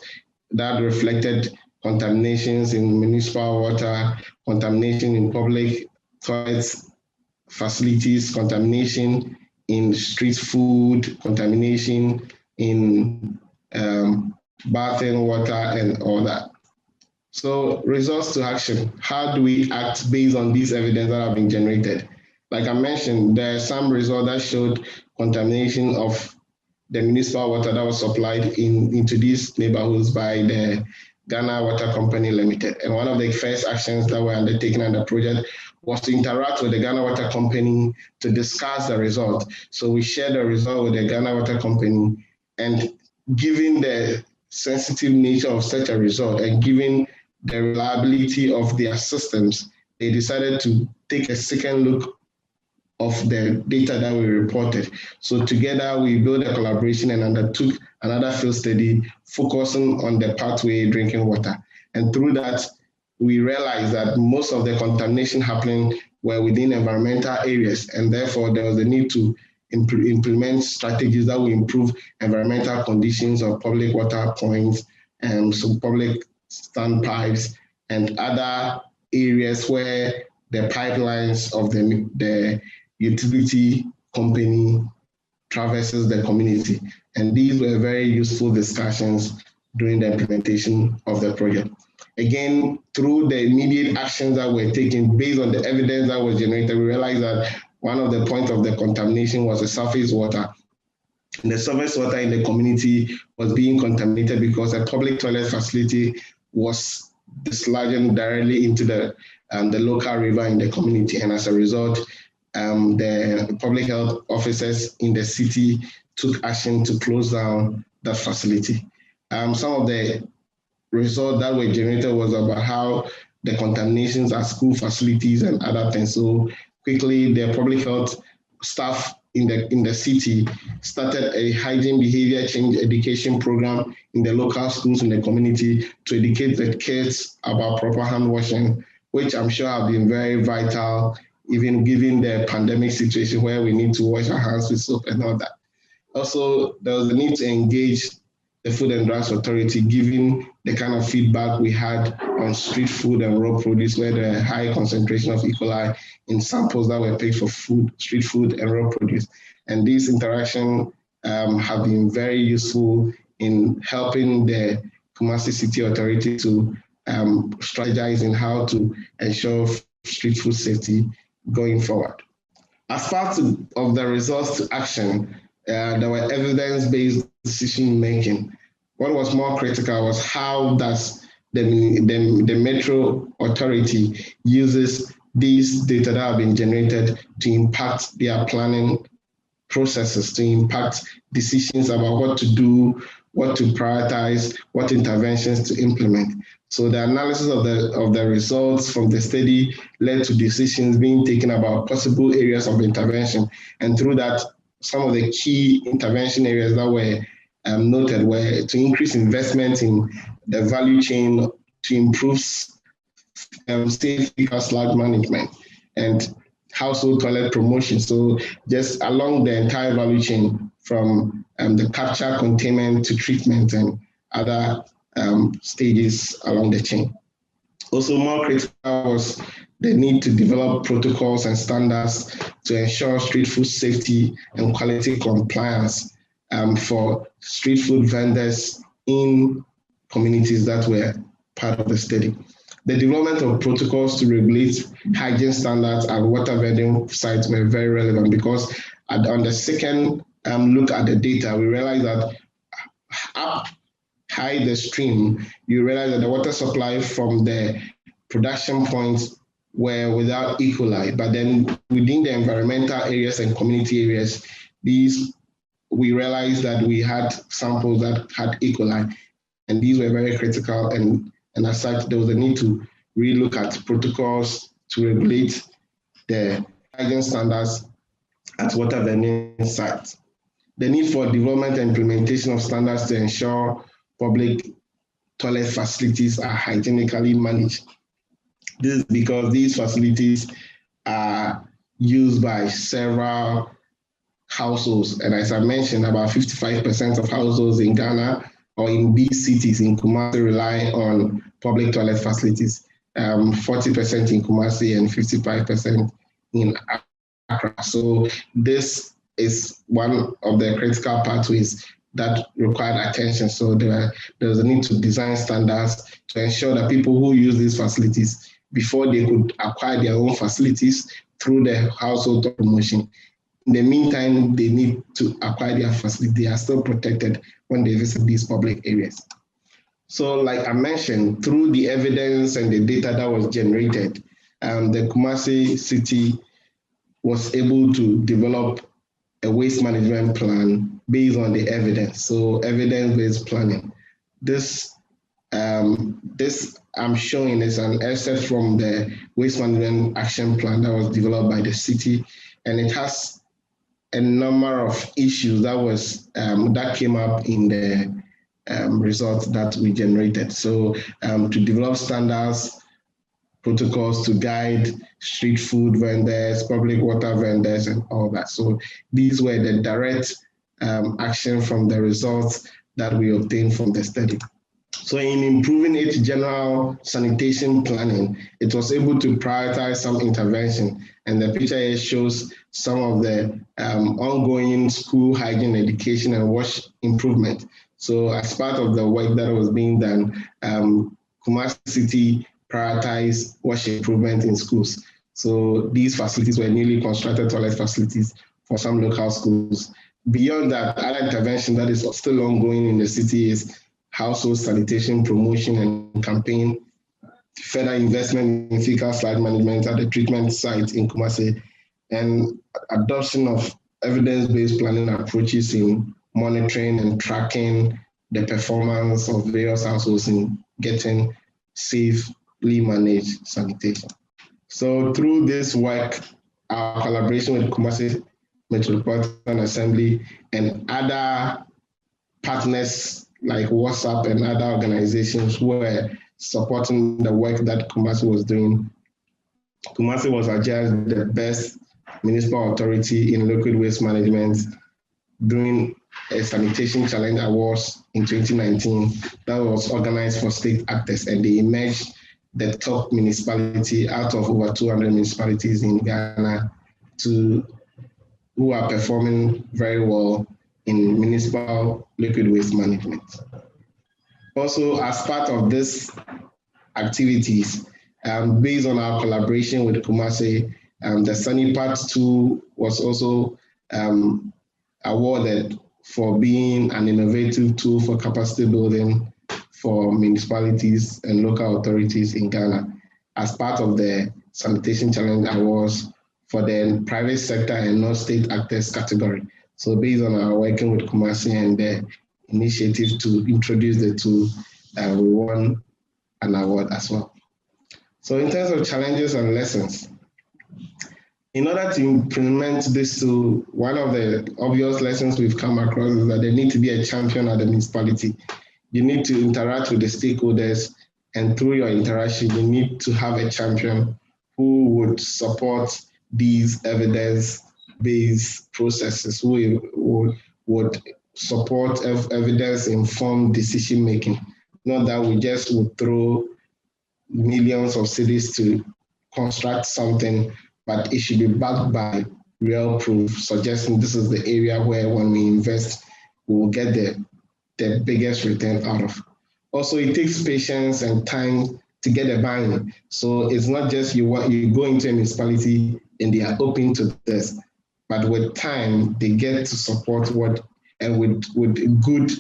that reflected contaminations in municipal water, contamination in public toilets, facilities, contamination in street food, contamination in bathing water, and all that. So results to action. How do we act based on these evidence that have been generated? Like I mentioned, there are some results that showed contamination of the municipal water that was supplied into these neighborhoods by the Ghana Water Company Limited. And one of the first actions that were undertaken on the project was to interact with the Ghana Water Company to discuss the result. So we shared the result with the Ghana Water Company, and given the sensitive nature of such a result and given the reliability of their systems, they decided to take a second look of the data that we reported. So together we built a collaboration and undertook another field study focusing on the pathway drinking water. And through that, we realized that most of the contamination happening were within environmental areas, and therefore there was a need to implement strategies that will improve environmental conditions of public water points and some public standpipes and other areas where the pipelines of the utility company traverses the community. And these were very useful discussions during the implementation of the project. Again, through the immediate actions that were taken based on the evidence that was generated, we realized that one of the points of the contamination was the surface water. And the surface water in the community was being contaminated because a public toilet facility was dislodging directly into the local river in the community. And as a result, the public health officers in the city took action to close down that facility. Some of the results that were generated was about how the contaminations at school facilities and other things. So quickly, the public health staff in the city started a hygiene behavior change education program in the local schools in the community to educate the kids about proper hand washing, which I'm sure have been very vital, even given the pandemic situation where we need to wash our hands with soap and all that. Also, there was a need to engage the Food and Drugs Authority, given the kind of feedback we had on street food and raw produce, where there are high concentration of E. coli in samples that were picked for street food and raw produce. And these interactions have been very useful in helping the Kumasi City Authority to strategize in how to ensure street food safety going forward. As part of the results to action, there were evidence-based decision-making. What was more critical was how does the Metro Authority uses these data that have been generated to impact their planning processes, to impact decisions about what to do, what to prioritize, what interventions to implement. So the analysis of the results from the study led to decisions being taken about possible areas of intervention. And through that, some of the key intervention areas that were noted were to increase investment in the value chain to improve safe fecal-slag management and household toilet promotion. So just along the entire value chain from the capture, containment to treatment and other stages along the chain. Also more critical was the need to develop protocols and standards to ensure street food safety and quality compliance for street food vendors in communities that were part of the study. The development of protocols to regulate hygiene standards at water vending sites were very relevant because on the second look at the data, we realized that up high the stream, you realize that the water supply from the production points were without E. coli, but then within the environmental areas and community areas, we realized that we had samples that had E. coli, and these were very critical. And as such, there was a need to relook at protocols to regulate the hygiene standards at water vending sites. The need for development and implementation of standards to ensure public toilet facilities are hygienically managed. This is because these facilities are used by several households. And as I mentioned, about 55% of households in Ghana or in big cities in Kumasi rely on public toilet facilities, 40% in Kumasi and 55% in Accra. So this is one of the critical pathways that required attention. So there was a need to design standards to ensure that people who use these facilities, before they could acquire their own facilities through the household promotion, in the meantime, they need to acquire their facility. They are still protected when they visit these public areas. So like I mentioned, through the evidence and the data that was generated, the Kumasi City was able to develop a waste management plan based on the evidence. So evidence-based planning. This I'm showing is an excerpt from the waste management action plan that was developed by the city, and it has a number of issues that came up in the results that we generated. So to develop standards, protocols to guide street food vendors, public water vendors, and all that. So these were the direct action from the results that we obtained from the study. So in improving its general sanitation planning, it was able to prioritize some intervention. And the picture here shows some of the ongoing school hygiene education and wash improvement. So as part of the work that was being done, Kumasi City prioritized wash improvement in schools. So these facilities were newly constructed toilet facilities for some local schools. Beyond that, other intervention that is still ongoing in the city is household sanitation promotion and campaign, further investment in fecal-slag management at the treatment site in Kumasi, and adoption of evidence-based planning approaches in monitoring and tracking the performance of various households in getting safely managed sanitation. So through this work, our collaboration with Kumasi Metropolitan Assembly and other partners like WhatsApp and other organizations were supporting the work that Kumasi was doing. Kumasi was adjudged the best municipal authority in liquid waste management during a sanitation challenge awards in 2019 that was organized for state actors, and they emerged the top municipality out of over 200 municipalities in Ghana who are performing very well in municipal liquid waste management. Also, as part of this activities, based on our collaboration with Kumasi, the Sanipat 2 was also awarded for being an innovative tool for capacity building for municipalities and local authorities in Ghana as part of the Sanitation Challenge Awards for the private sector and non-state actors category. So based on our working with Kumasi and the initiative to introduce the tool, we won an award as well. So in terms of challenges and lessons, in order to implement this tool, one of the obvious lessons we've come across is that there needs to be a champion at the municipality. You need to interact with the stakeholders, and through your interaction, you need to have a champion who would support these evidence-based processes, who would support evidence-informed decision-making. Not that we just would throw millions of cedis to construct something, but it should be backed by real proof, suggesting this is the area where when we invest, we will get the biggest return out of. Also, it takes patience and time to get a buy-in. So it's not just you go into a municipality and they are open to this, but with time, they get to support and with good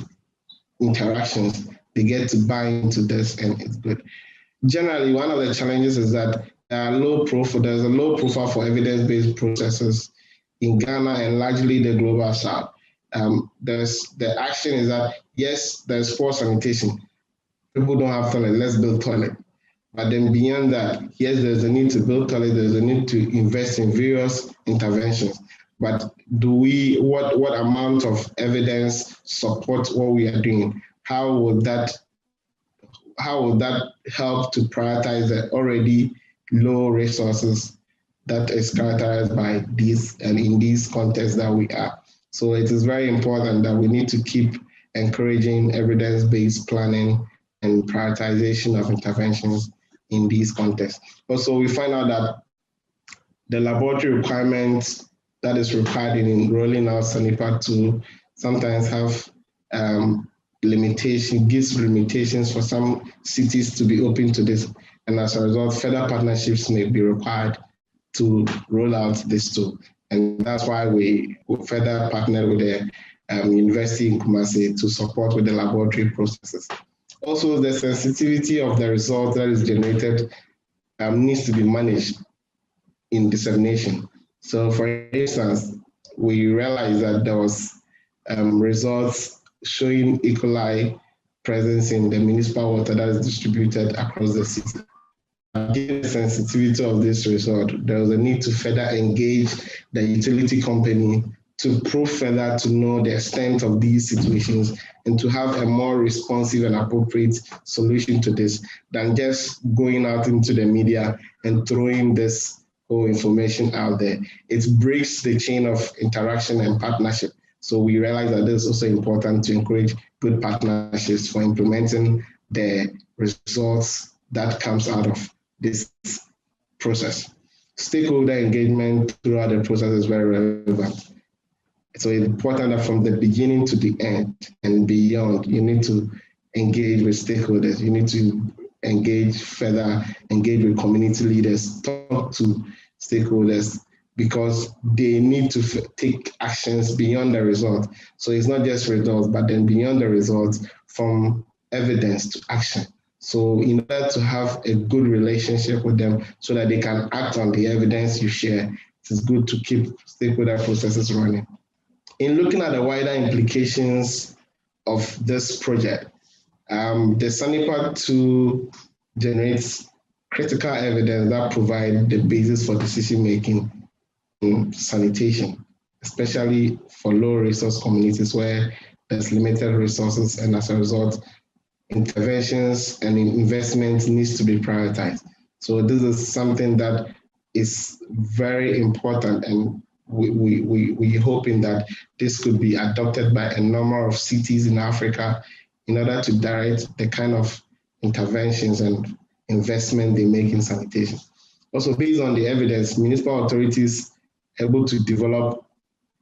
interactions, they get to buy into this, and it's good. Generally, one of the challenges is that there's a low profile for evidence-based processes in Ghana and largely the global south. The action is that, yes, there's poor sanitation. People don't have toilet, let's build toilet. But then beyond that, yes, there's a need to build toilet, there's a need to invest in various interventions. But what amount of evidence support what we are doing? How would that help to prioritize the already low resources that is characterized by these and in these contexts that we are? So it is very important that we need to keep encouraging evidence-based planning and prioritization of interventions in these contexts. Also, we find out that the laboratory requirements that is required in rolling out Sanipat 2 sometimes have limitations for some cities to be open to this. And as a result, further partnerships may be required to roll out this tool. And that's why we further partnered with the university in Kumasi to support with the laboratory processes. Also, the sensitivity of the result that is generated needs to be managed in dissemination. So for instance, we realized that there was results showing E. coli presence in the municipal water that is distributed across the city. Given the sensitivity of this result, there was a need to further engage the utility company to probe further to know the extent of these situations and to have a more responsive and appropriate solution to this than just going out into the media and throwing this whole information out there. It breaks the chain of interaction and partnership. So we realize that it's also important to encourage good partnerships for implementing the results that comes out of this process. Stakeholder engagement throughout the process is very relevant. So it's important that from the beginning to the end and beyond, you need to engage with stakeholders. You need to engage with community leaders, talk to stakeholders, because they need to take actions beyond the result. So it's not just results, but then beyond the results, from evidence to action. So in order to have a good relationship with them so that they can act on the evidence you share, it is good to keep stakeholder processes running. In looking at the wider implications of this project, The Sanipact 2 generates critical evidence that provide the basis for decision making in sanitation, especially for low resource communities where there's limited resources, and as a result, interventions and investment needs to be prioritized. So this is something that is very important, and we're hoping that this could be adopted by a number of cities in Africa in order to direct the kind of interventions and investment they make in sanitation. Also, based on the evidence, municipal authorities are able to develop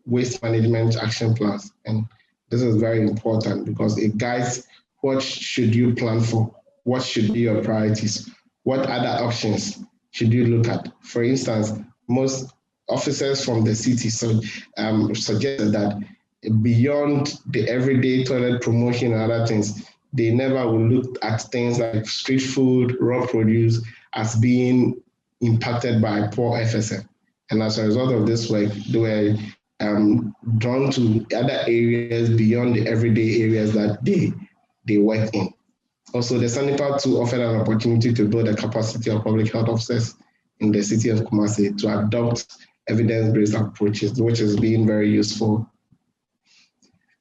waste management action plans. And this is very important because it guides what should you plan for, what should be your priorities, what other options should you look at. For instance, most officers from the city suggested that beyond the everyday toilet promotion and other things, they never will look at things like street food, raw produce as being impacted by poor FSM. And as a result of this work, they were drawn to other areas beyond the everyday areas that they work in. Also, the Sanipact 2 offered an opportunity to build a capacity of public health officers in the city of Kumasi to adopt evidence-based approaches, which has been very useful.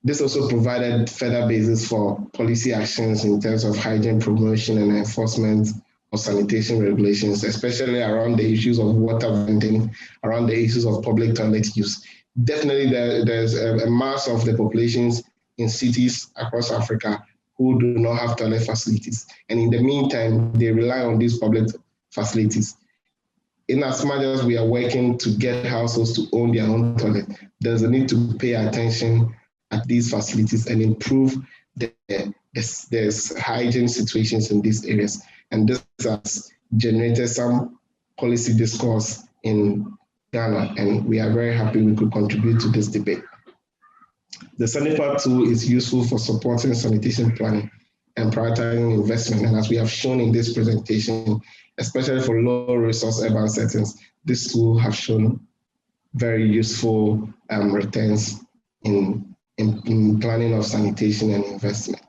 This also provided further basis for policy actions in terms of hygiene promotion and enforcement of sanitation regulations, especially around the issues of water vending, around the issues of public toilet use. Definitely there's a mass of the populations in cities across Africa who do not have toilet facilities. And in the meantime, they rely on these public facilities. In as much as we are working to get households to own their own toilet, there's a need to pay attention at these facilities and improve the hygiene situations in these areas. And this has generated some policy discourse in Ghana, and we are very happy we could contribute to this debate. The Sanipact 2 is useful for supporting sanitation planning and prioritizing investment. And as we have shown in this presentation, especially for low resource urban settings, this tool has shown very useful returns in planning of sanitation and investment.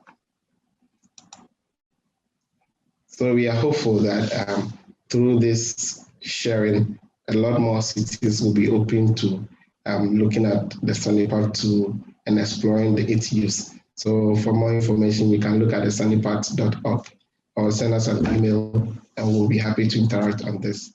So we are hopeful that through this sharing, a lot more cities will be open to looking at the Sanipact 2 and exploring its use. So for more information, you can look at the sanipact.org or send us an email, and we'll be happy to interact on this.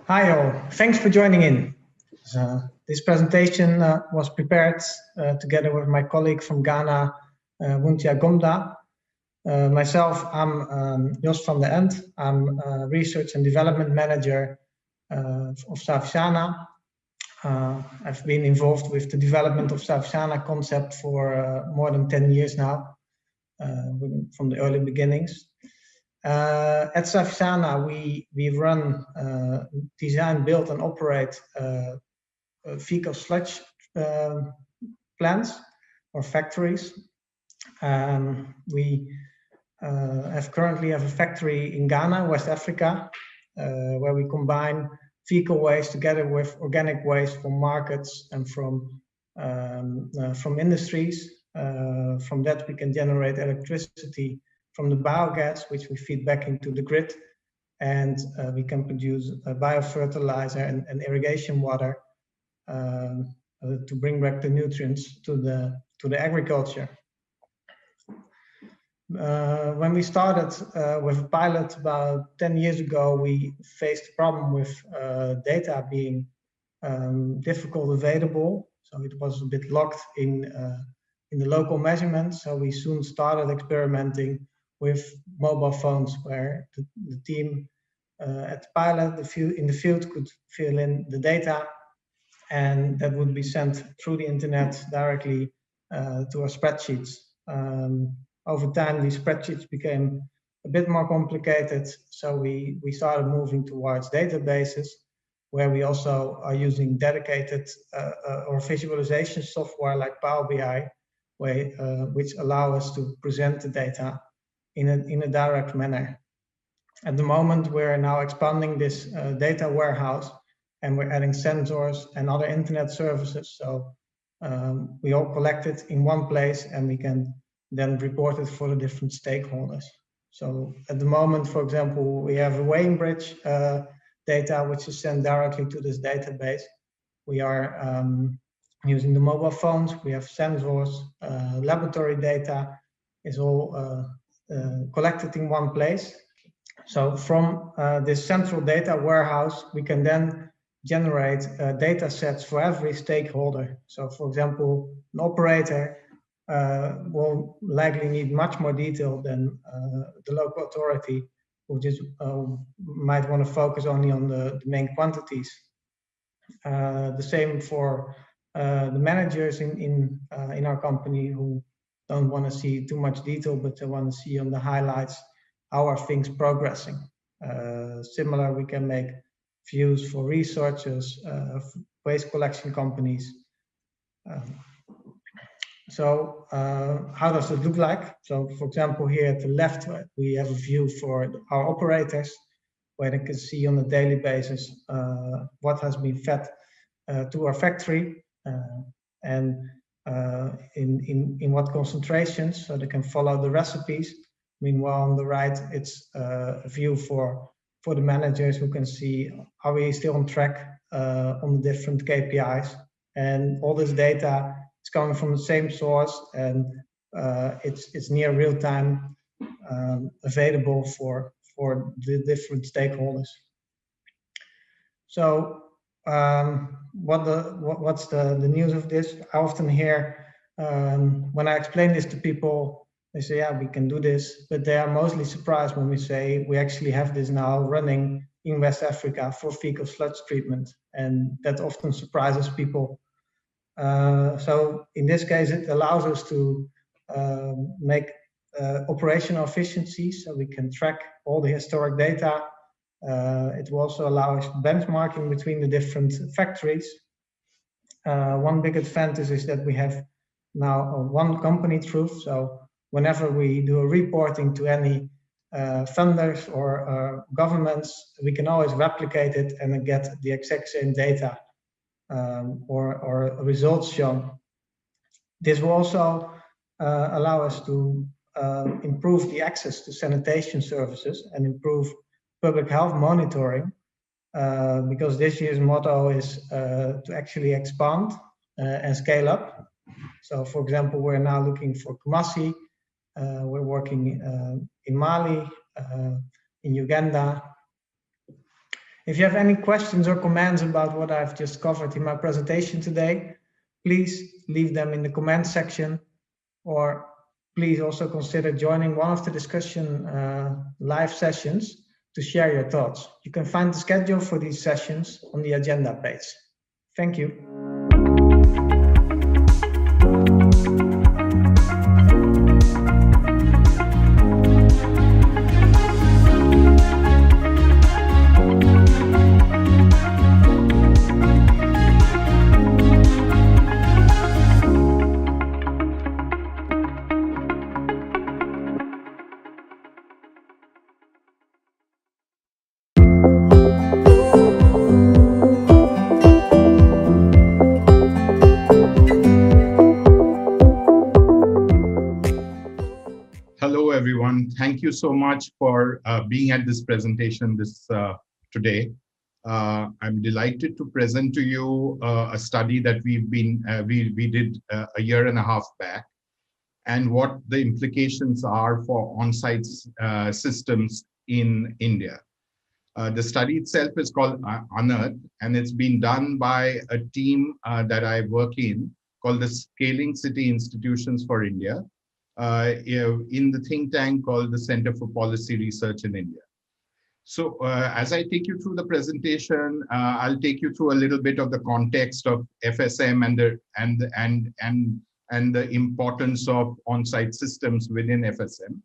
Hi all, thanks for joining in. This presentation was prepared together with my colleague from Ghana, Wuntia Gomda. Myself, I'm Jos van der End. I'm Research and Development Manager of Safshana. I've been involved with the development of Safshana concept for more than 10 years now, from the early beginnings. At Safshana, we run, design, build, and operate fecal sludge plants or factories. We currently have a factory in Ghana, West Africa, where we combine fecal waste together with organic waste from markets and from industries. From that, we can generate electricity from the biogas, which we feed back into the grid, and we can produce biofertilizer and irrigation water to bring back the nutrients to the agriculture. When we started with a pilot about 10 years ago, we faced a problem with data being difficult available, so it was a bit locked in the local measurements. So we soon started experimenting with mobile phones, where the team at the pilot in the field could fill in the data and that would be sent through the internet directly to our spreadsheets. Over time, these spreadsheets became a bit more complicated, so we started moving towards databases, where we also are using dedicated or visualization software like Power BI, which allow us to present the data in a direct manner. At the moment, we're now expanding this data warehouse, and we're adding sensors and other internet services. So we all collect it in one place, and we can then report it for the different stakeholders. So at the moment, for example, we have a weighing bridge data, which is sent directly to this database. We are using the mobile phones, we have sensors, laboratory data is all collected in one place. So from this central data warehouse, we can then generate data sets for every stakeholder. So for example, an operator will likely need much more detail than the local authority, who just might want to focus only on the main quantities. The same for the managers in our company, who don't want to see too much detail, but they want to see on the highlights how are things progressing. Similar, we can make views for researchers, waste collection companies. So how does it look like? So for example, here at the left, we have a view for our operators, where they can see on a daily basis what has been fed to our factory and in what concentrations, so they can follow the recipes. Meanwhile, on the right, it's a view for the managers, who can see, are we still on track on the different KPIs? And all this data is coming from the same source, and it's near real time available for the different stakeholders. So what's the news of this? I often hear when I explain this to people, they say, yeah, we can do this, but they are mostly surprised when we say we actually have this now running in West Africa for fecal sludge treatment, and that often surprises people. So in this case, it allows us to make operational efficiencies, so we can track all the historic data. It will also allow us benchmarking between the different factories. One big advantage is that we have now one company truth. So whenever we do a reporting to any funders or governments, we can always replicate it and get the exact same data or results shown. This will also allow us to improve the access to sanitation services and improve public health monitoring, because this year's motto is to actually expand and scale up. So for example, we're now looking for Kumasi, we're working in Mali, in Uganda. If you have any questions or comments about what I've just covered in my presentation today, please leave them in the comment section, or please also consider joining one of the discussion live sessions to share your thoughts. You can find the schedule for these sessions on the agenda page. Thank you. Thank you so much for being at this presentation today. I'm delighted to present to you a study that we did a year and a half back, and what the implications are for on-site systems in India. The study itself is called Unearth, and it's been done by a team that I work in called the Scaling City Institutions for India, in the think tank called the Center for Policy Research in India. So as I take you through the presentation, I'll take you through a little bit of the context of FSM and the importance of on-site systems within FSM.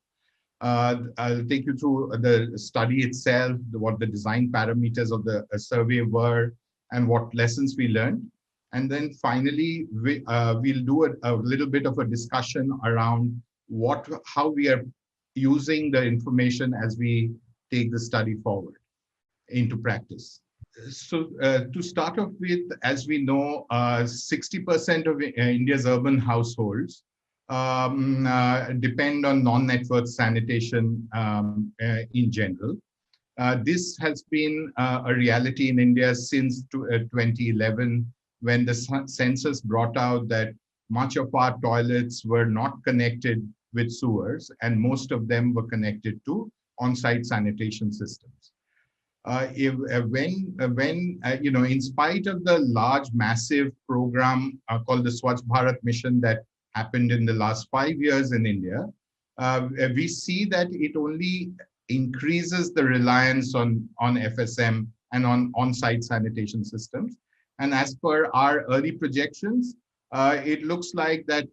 I'll take you through the study itself, what the design parameters of the survey were, and what lessons we learned. And then finally, we'll do a little bit of a discussion around how we are using the information as we take the study forward into practice. So to start off with, as we know, 60% of India's urban households depend on non-network sanitation in general. This has been a reality in India since 2011, when the census brought out that much of our toilets were not connected with sewers, and most of them were connected to on-site sanitation systems. In spite of the large, massive program called the Swachh Bharat Mission that happened in the last 5 years in India, we see that it only increases the reliance on FSM and on-site sanitation systems. And as per our early projections, it looks like that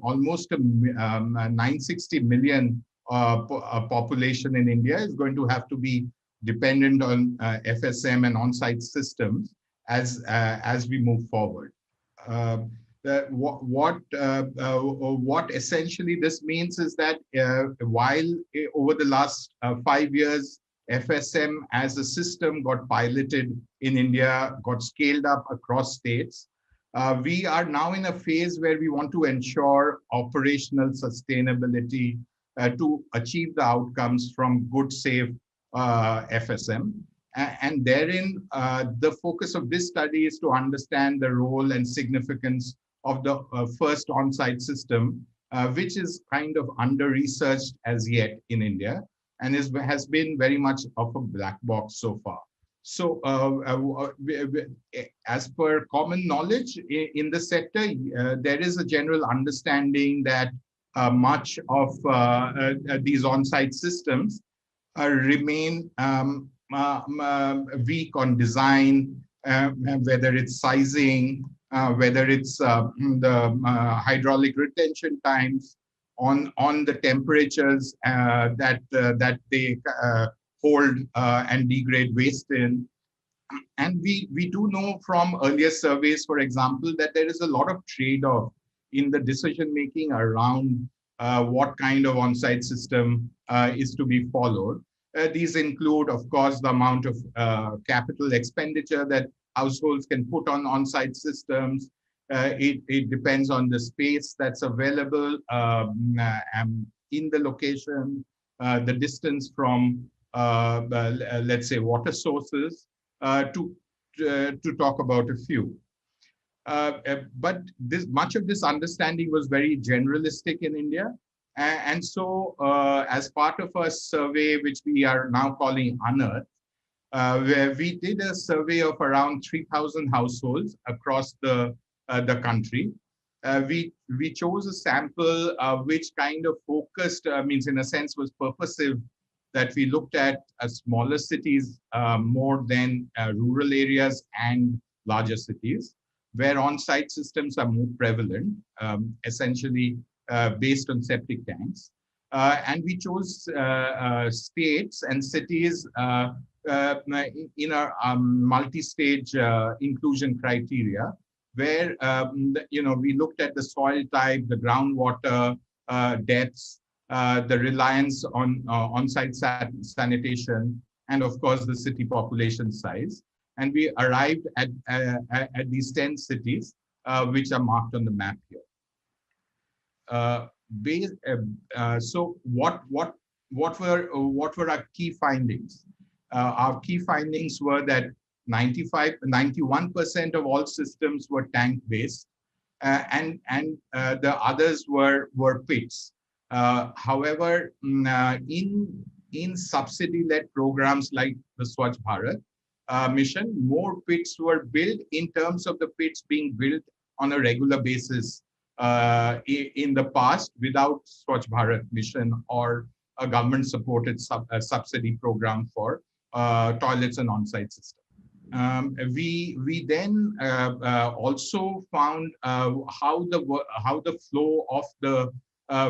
almost 960 million population in India is going to have to be dependent on FSM and on-site systems as we move forward. What essentially this means is that while over the last 5 years, FSM as a system got piloted in India, got scaled up across states, we are now in a phase where we want to ensure operational sustainability to achieve the outcomes from good, safe FSM. And therein, the focus of this study is to understand the role and significance of the first on-site system, which is kind of under-researched as yet in India, and has been very much of a black box so far. So as per common knowledge in the sector, there is a general understanding that much of these on-site systems remain weak on design, whether it's sizing, whether it's the hydraulic retention times, on the temperatures that they hold and degrade waste in. And we do know from earlier surveys, for example, that there is a lot of trade-off in the decision-making around what kind of on-site system is to be followed. These include, of course, the amount of capital expenditure that households can put on on-site systems. It depends on the space that's available in the location, the distance from, let's say, water sources, to talk about a few. But much of this understanding was very generalistic in India. And so as part of a survey, which we are now calling Unearth, where we did a survey of around 3,000 households across the country, we chose a sample which kind of focused, means in a sense was purposive, that we looked at smaller cities more than rural areas and larger cities, where on-site systems are more prevalent, essentially based on septic tanks. And we chose states and cities in our multi-stage inclusion criteria, where we looked at the soil type, the groundwater depths, the reliance on on-site sanitation, and of course the city population size. And we arrived at these 10 cities, which are marked on the map here. So what were our key findings? Our key findings were that 91% of all systems were tank-based, and the others were pits. However, in subsidy-led programs like the Swachh Bharat mission, more pits were built in terms of the pits being built on a regular basis in the past without Swachh Bharat mission or a government-supported subsidy program for toilets and on-site systems. We then also found how the flow of the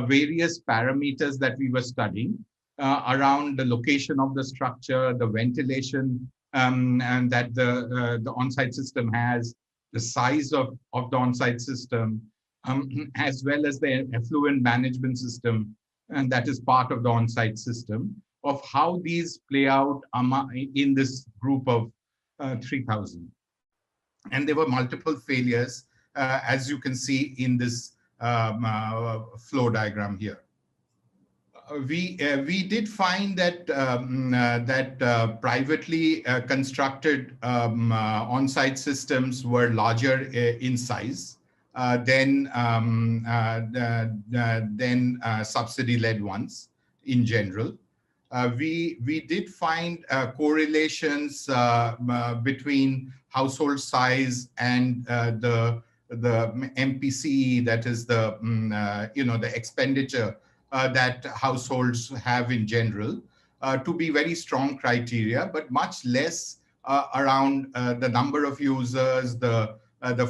various parameters that we were studying around the location of the structure, the ventilation and that the on-site system has, the size of the on-site system, as well as the effluent management system, and that is part of the on-site system, of how these play out in this group of 3,000. And there were multiple failures, as you can see in this flow diagram here. We did find that privately constructed on-site systems were larger in size than subsidy-led ones in general. We did find correlations between household size and the MPCE, that is the the expenditure that households have in general, to be very strong criteria, but much less around the number of users, the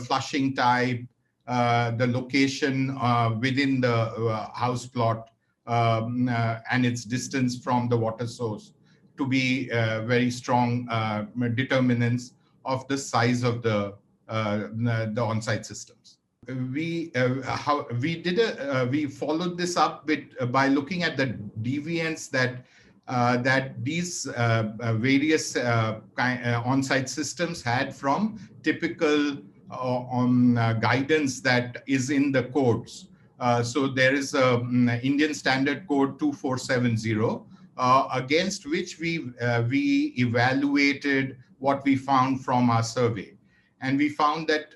flushing type, the location within the house plot, and its distance from the water source, to be very strong determinants of the size of the on-site systems. We followed this up with by looking at the deviance that these various on-site systems had from typical guidance that is in the codes. So there is a Indian Standard Code 2470 against which we evaluated what we found from our survey. And we found that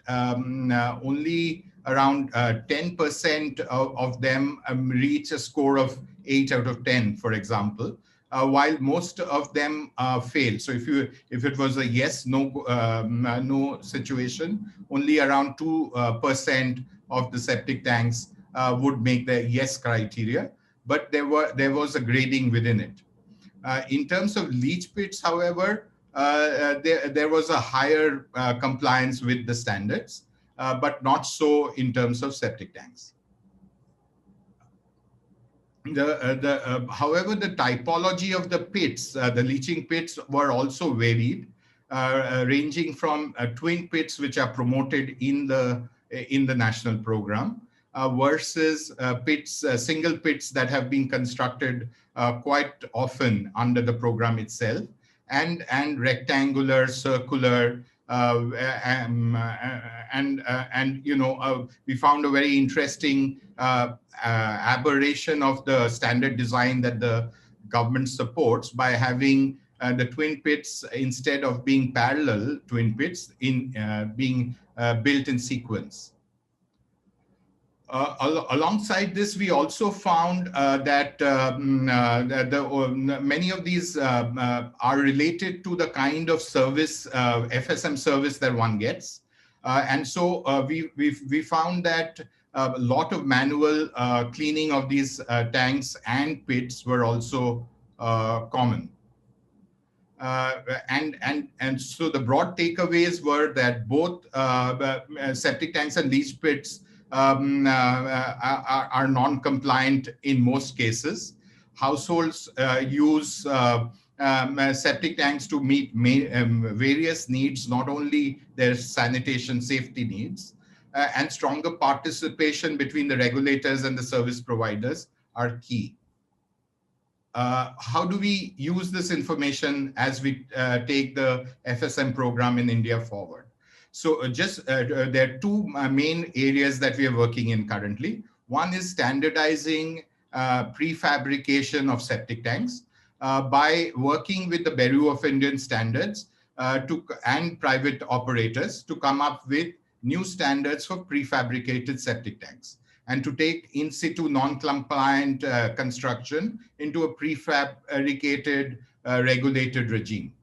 only around 10% of them reach a score of 8 out of 10, for example, while most of them fail. So if it was a yes, no situation, only around 2% of the septic tanks would make the yes criteria, but there was a grading within it. In terms of leach pits, however, there was a higher compliance with the standards, but not so in terms of septic tanks. However, the typology of the pits, the leaching pits, were also varied, ranging from twin pits, which are promoted in the national program, versus single pits that have been constructed quite often under the program itself, and rectangular, circular, we found a very interesting aberration of the standard design that the government supports by having the twin pits, instead of being parallel twin pits, being built in sequence. Alongside this, we also found that many of these are related to the kind of service, FSM service that one gets. And so we found that a lot of manual cleaning of these tanks and pits were also common. And so the broad takeaways were that both septic tanks and leach pits are non-compliant in most cases. Households use septic tanks to meet various needs, not only their sanitation safety needs, and stronger participation between the regulators and the service providers are key. How do we use this information as we take the FSM program in India forward? So there are two main areas that we are working in currently. One is standardizing prefabrication of septic tanks by working with the Bureau of Indian Standards and private operators to come up with new standards for prefabricated septic tanks, and to take in situ non-compliant construction into a prefabricated regulated regime.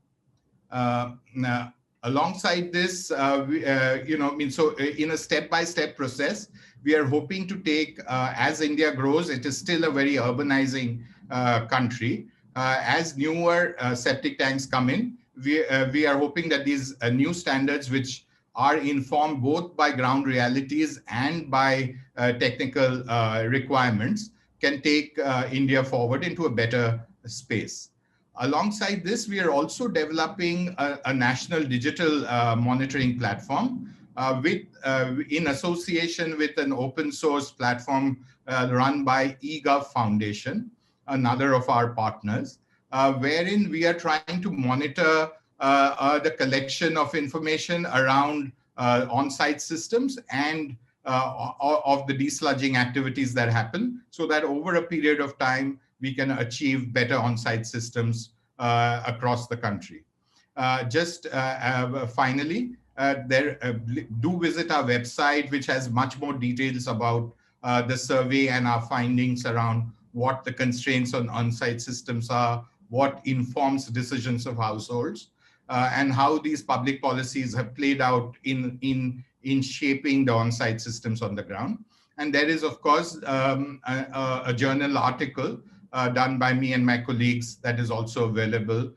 Alongside this, so in a step-by-step process, we are hoping to take, as India grows, it is still a very urbanizing country. As newer septic tanks come in, we are hoping that these new standards, which are informed both by ground realities and by technical requirements, can take India forward into a better space. Alongside this, we are also developing a national digital monitoring platform in association with an open source platform run by eGov Foundation, another of our partners, wherein we are trying to monitor the collection of information around on-site systems and of the desludging activities that happen, so that over a period of time, we can achieve better on-site systems across the country. Finally, do visit our website, which has much more details about the survey and our findings around what the constraints on on-site systems are, what informs decisions of households, and how these public policies have played out in shaping the on-site systems on the ground. And there is, of course, a journal article done by me and my colleagues that is also available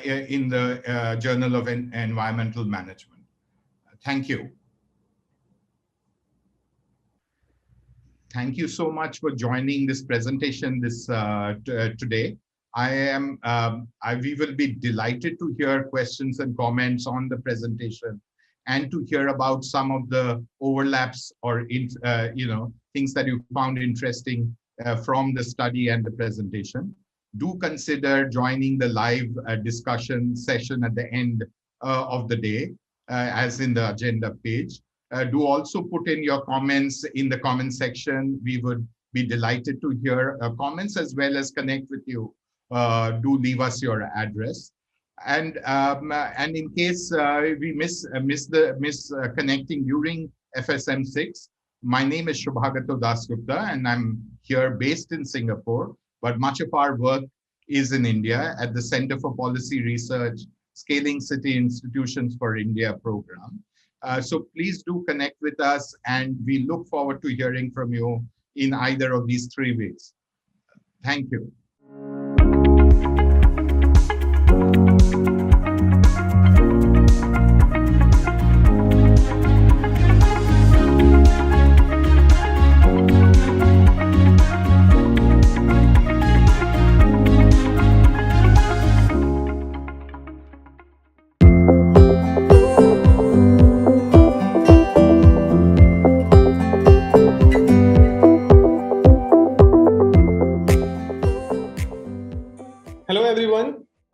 in the Journal of Environmental Management. Thank you. Thank you so much for joining this presentation today. We will be delighted to hear questions and comments on the presentation and to hear about some of the overlaps or things that you found interesting from the study and the presentation. Do consider joining the live discussion session at the end of the day, as in the agenda page. Do also put in your comments in the comment section. We would be delighted to hear comments as well as connect with you. Do leave us your address. And in case we miss connecting during FSM 6, my name is Shubhagato Dasgupta, and I'm here based in Singapore, but much of our work is in India at the Center for Policy Research, Scaling City Institutions for India program. So please do connect with us, and we look forward to hearing from you in either of these 3 ways. Thank you.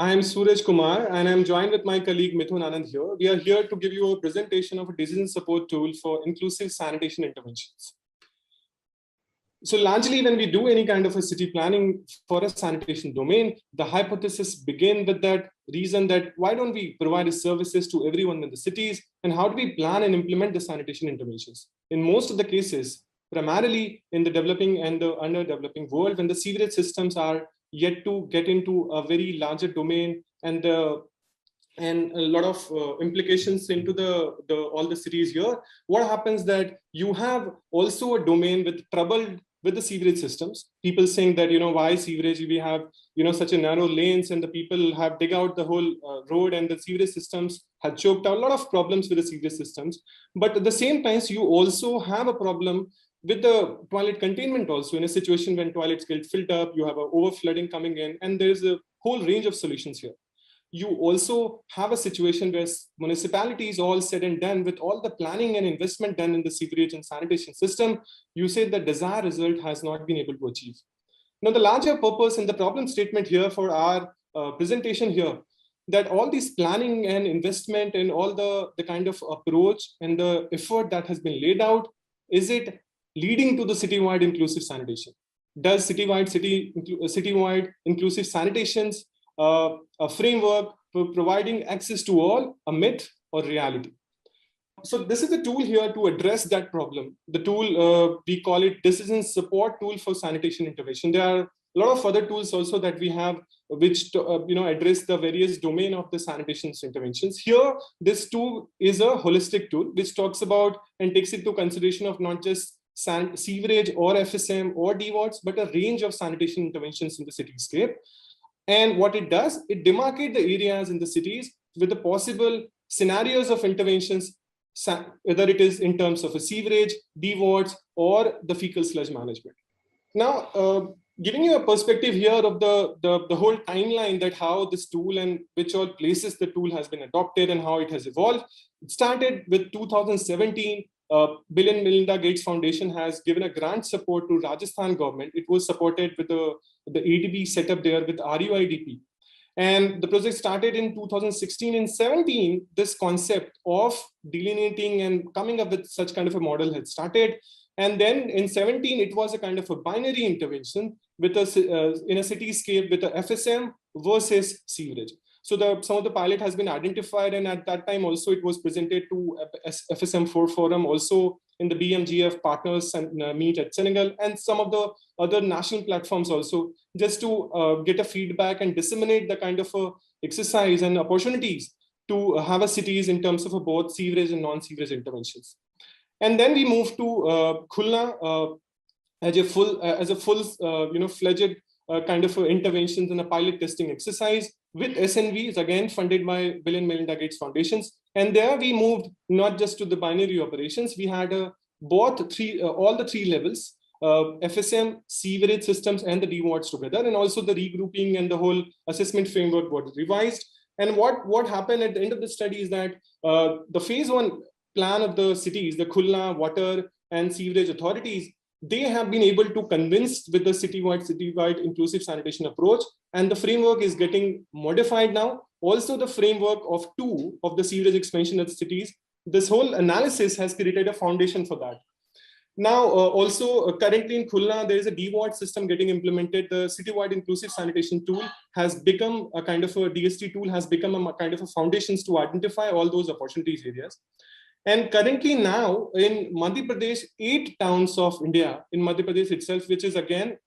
I'm Suraj Kumar, and I'm joined with my colleague Mithun Anand here. We are here to give you a presentation of a decision support tool for inclusive sanitation interventions. So largely, when we do any kind of a city planning for a sanitation domain, the hypothesis begin with that reason that why don't we provide services to everyone in the cities, and how do we plan and implement the sanitation interventions? In most of the cases, primarily in the developing and the underdeveloping world, when the sewerage systems are yet to get into a very larger domain and a lot of implications into all the cities here, what happens that you have also a domain with trouble with the sewerage systems. People saying that, why sewerage? We have, such a narrow lanes, and the people have dig out the whole road, and the sewerage systems have choked out. A lot of problems with the sewerage systems. But at the same time, you also have a problem with the toilet containment also. In a situation when toilets get filled up, you have an overflooding coming in, and there is a whole range of solutions here. You also have a situation where municipalities, all said and done, with all the planning and investment done in the sewerage and sanitation system, you say the desired result has not been able to achieve. Now, the larger purpose and the problem statement here for our presentation here, that all this planning and investment and all the kind of approach and the effort that has been laid out, is it leading to the citywide inclusive sanitation? Does citywide inclusive sanitations, a framework for providing access to all, a myth or reality? So this is the tool here to address that problem. The tool, we call it decision support tool for sanitation intervention. There are a lot of other tools also that we have which address the various domain of the sanitation interventions. Here, this tool is a holistic tool which talks about and takes into consideration of not just sewerage or FSM or DWARDs, but a range of sanitation interventions in the cityscape. And what it does, it demarcates the areas in the cities with the possible scenarios of interventions, whether it is in terms of a sewerage, DWARDs, or the fecal sludge management. Now, giving you a perspective here of the whole timeline that how this tool and which all places the tool has been adopted and how it has evolved. It started with 2017. Bill and Melinda Gates Foundation has given a grant support to Rajasthan government. It was supported with the ADB set up there with RUIDP. And the project started in 2016 and 17. This concept of delineating and coming up with such kind of a model had started. And then in 17, it was a kind of a binary intervention with in a cityscape with a FSM versus sewerage. So some of the pilot has been identified, and at that time also it was presented to FSM4 forum, also in the BMGF partners and meet at Senegal, and some of the other national platforms also, just to get a feedback and disseminate the kind of exercise and opportunities to have a cities in terms of both sewerage and non-sewerage interventions. And then we moved to Khulna as a full fledged kind of interventions and a pilot testing exercise with SNVs, again funded by Bill and Melinda Gates Foundations. And there we moved not just to the binary operations, we had all the three levels, FSM, sewerage systems, and the DWARDs together, and also the regrouping and the whole assessment framework was revised. And what happened at the end of the study is that the phase 1 plan of the cities, the Khulna, water, and sewerage authorities, they have been able to convince with the citywide inclusive sanitation approach, and the framework is getting modified now. Also, the framework of 2 of the sewerage expansion at cities, this whole analysis has created a foundation for that. Now, also currently in Khulna, there is a DWARD system getting implemented. The citywide inclusive sanitation tool has become a kind of a DST tool, has become a kind of a foundations to identify all those opportunities areas. And currently now in Madhya Pradesh, 8 towns of India, in Madhya Pradesh itself, which is again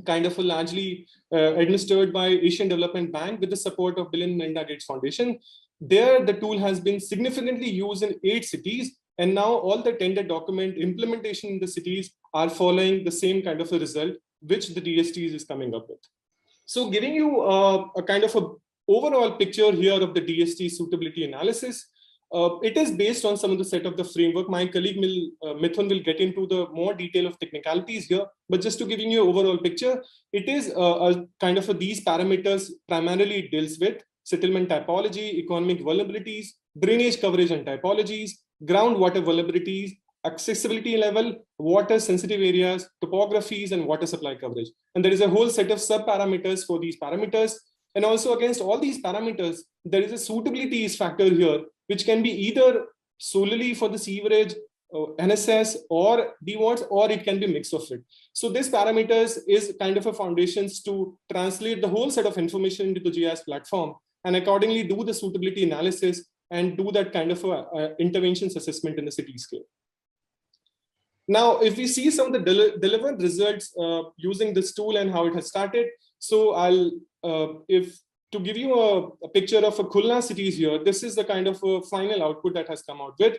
kind of largely administered by Asian Development Bank with the support of Bill and Melinda Gates Foundation. There, the tool has been significantly used in 8 cities. And now all the tender document implementation in the cities are following the same kind of a result, which the DSTs is coming up with. So giving you a kind of a overall picture here of the DST suitability analysis. It is based on some of the set of the framework. My colleague Mithun will get into the more detail of technicalities here, but just to giving you an overall picture, it is a kind of these parameters primarily deals with settlement typology, economic vulnerabilities, drainage coverage and typologies, groundwater vulnerabilities, accessibility level, water sensitive areas, topographies, and water supply coverage. And there is a whole set of sub-parameters for these parameters. And also against all these parameters, there is a suitability factor here, which can be either solely for the sewerage, NSS, or DWARDs, or it can be a mix of it. So this parameters is kind of a foundations to translate the whole set of information into the GIS platform and accordingly do the suitability analysis and do that kind of interventions assessment in the cityscape. Now, if we see some of the delivered results using this tool and how it has started, so I'll, to give you a picture of a Khulna cities here, this is the kind of a final output that has come out with.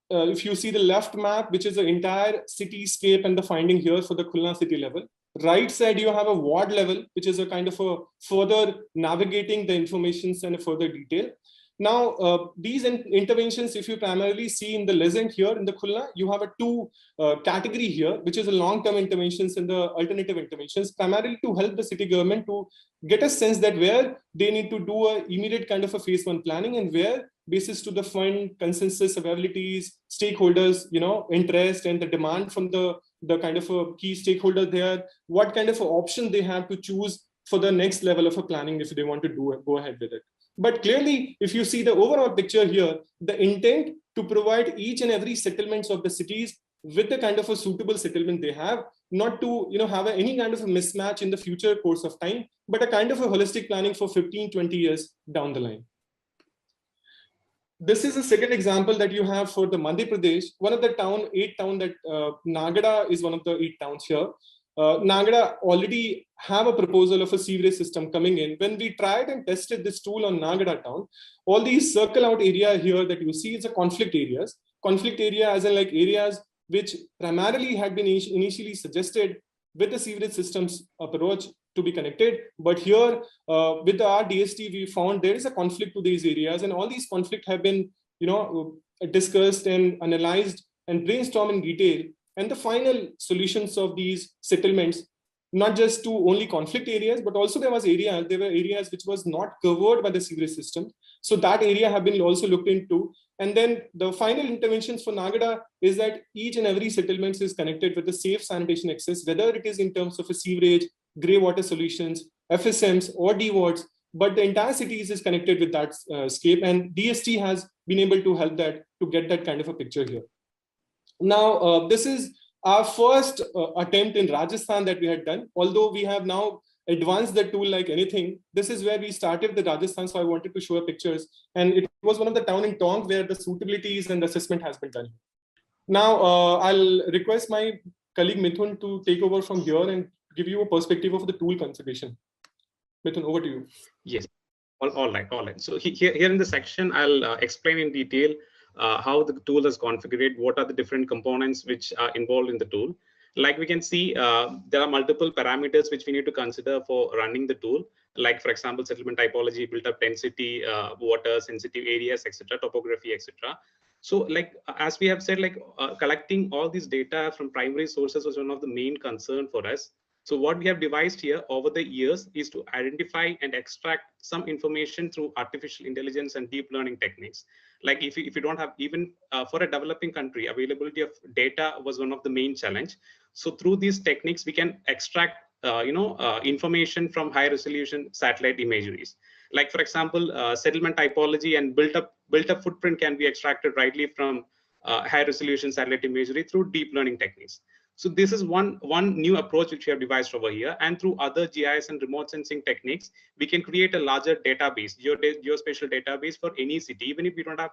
If you see the left map, which is the entire cityscape and the finding here for the Khulna city level. Right side, you have a ward level, which is a kind of a further navigating the informations and a further detail. Now, these interventions, if you primarily see in the legend here in the Khulna, you have a 2 category here, which is the long-term interventions and the alternative interventions, primarily to help the city government to get a sense that where they need to do a immediate kind of a phase 1 planning and where basis to the fund consensus availabilities, stakeholders, interest and the demand from the kind of a key stakeholder there, what kind of option they have to choose for the next level of a planning if they want to go ahead with it. But clearly, if you see the overall picture here, the intent to provide each and every settlements of the cities with the kind of a suitable settlement they have, not to have any kind of a mismatch in the future course of time, but a kind of a holistic planning for 15, 20 years down the line. This is a second example that you have for the Madhya Pradesh. One of the 8 town that Nagada is one of the 8 towns here. Nagada already have a proposal of a sewerage system coming in. When we tried and tested this tool on Nagada town, all these circle out area here that you see is a conflict areas. Conflict area as in like areas which primarily had been initially suggested with the sewerage systems approach to be connected. But here with our DST, we found there is a conflict to these areas, and all these conflicts have been, discussed and analyzed and brainstormed in detail. And the final solutions of these settlements, not just to only conflict areas, but also there were areas which was not covered by the sewerage system. So that area have been also looked into. And then the final interventions for Nagada is that each and every settlement is connected with the safe sanitation access, whether it is in terms of a sewerage, grey water solutions, FSMs or DWATs, but the entire city is connected with that scape, and DST has been able to help that to get that kind of a picture here. Now, this is our first attempt in Rajasthan that we had done, although we have now advanced the tool like anything. This is where we started the Rajasthan, so I wanted to show pictures, and it was one of the town in Tonk where the suitabilities and the assessment has been done. Now, I'll request my colleague Mithun to take over from here and give you a perspective of the tool consideration. Mithun, over to you. Yes, all right. So here in the section, I'll explain in detail how the tool is configured, what are the different components which are involved in the tool. Like we can see, there are multiple parameters which we need to consider for running the tool. Like, for example, settlement typology, built-up density, water, sensitive areas, etc., topography, etc. So, like as we have said, collecting all this data from primary sources was one of the main concern for us. So what we have devised here over the years is to identify and extract some information through artificial intelligence and deep learning techniques. Like if you don't have, even for a developing country, availability of data was one of the main challenge. So through these techniques, we can extract information from high resolution satellite imageries. Like, for example, settlement typology and built-up footprint can be extracted rightly from high resolution satellite imagery through deep learning techniques. So this is one new approach which we have devised over here, and through other GIS and remote sensing techniques, we can create a larger database, geospatial database for any city. Even if we don't have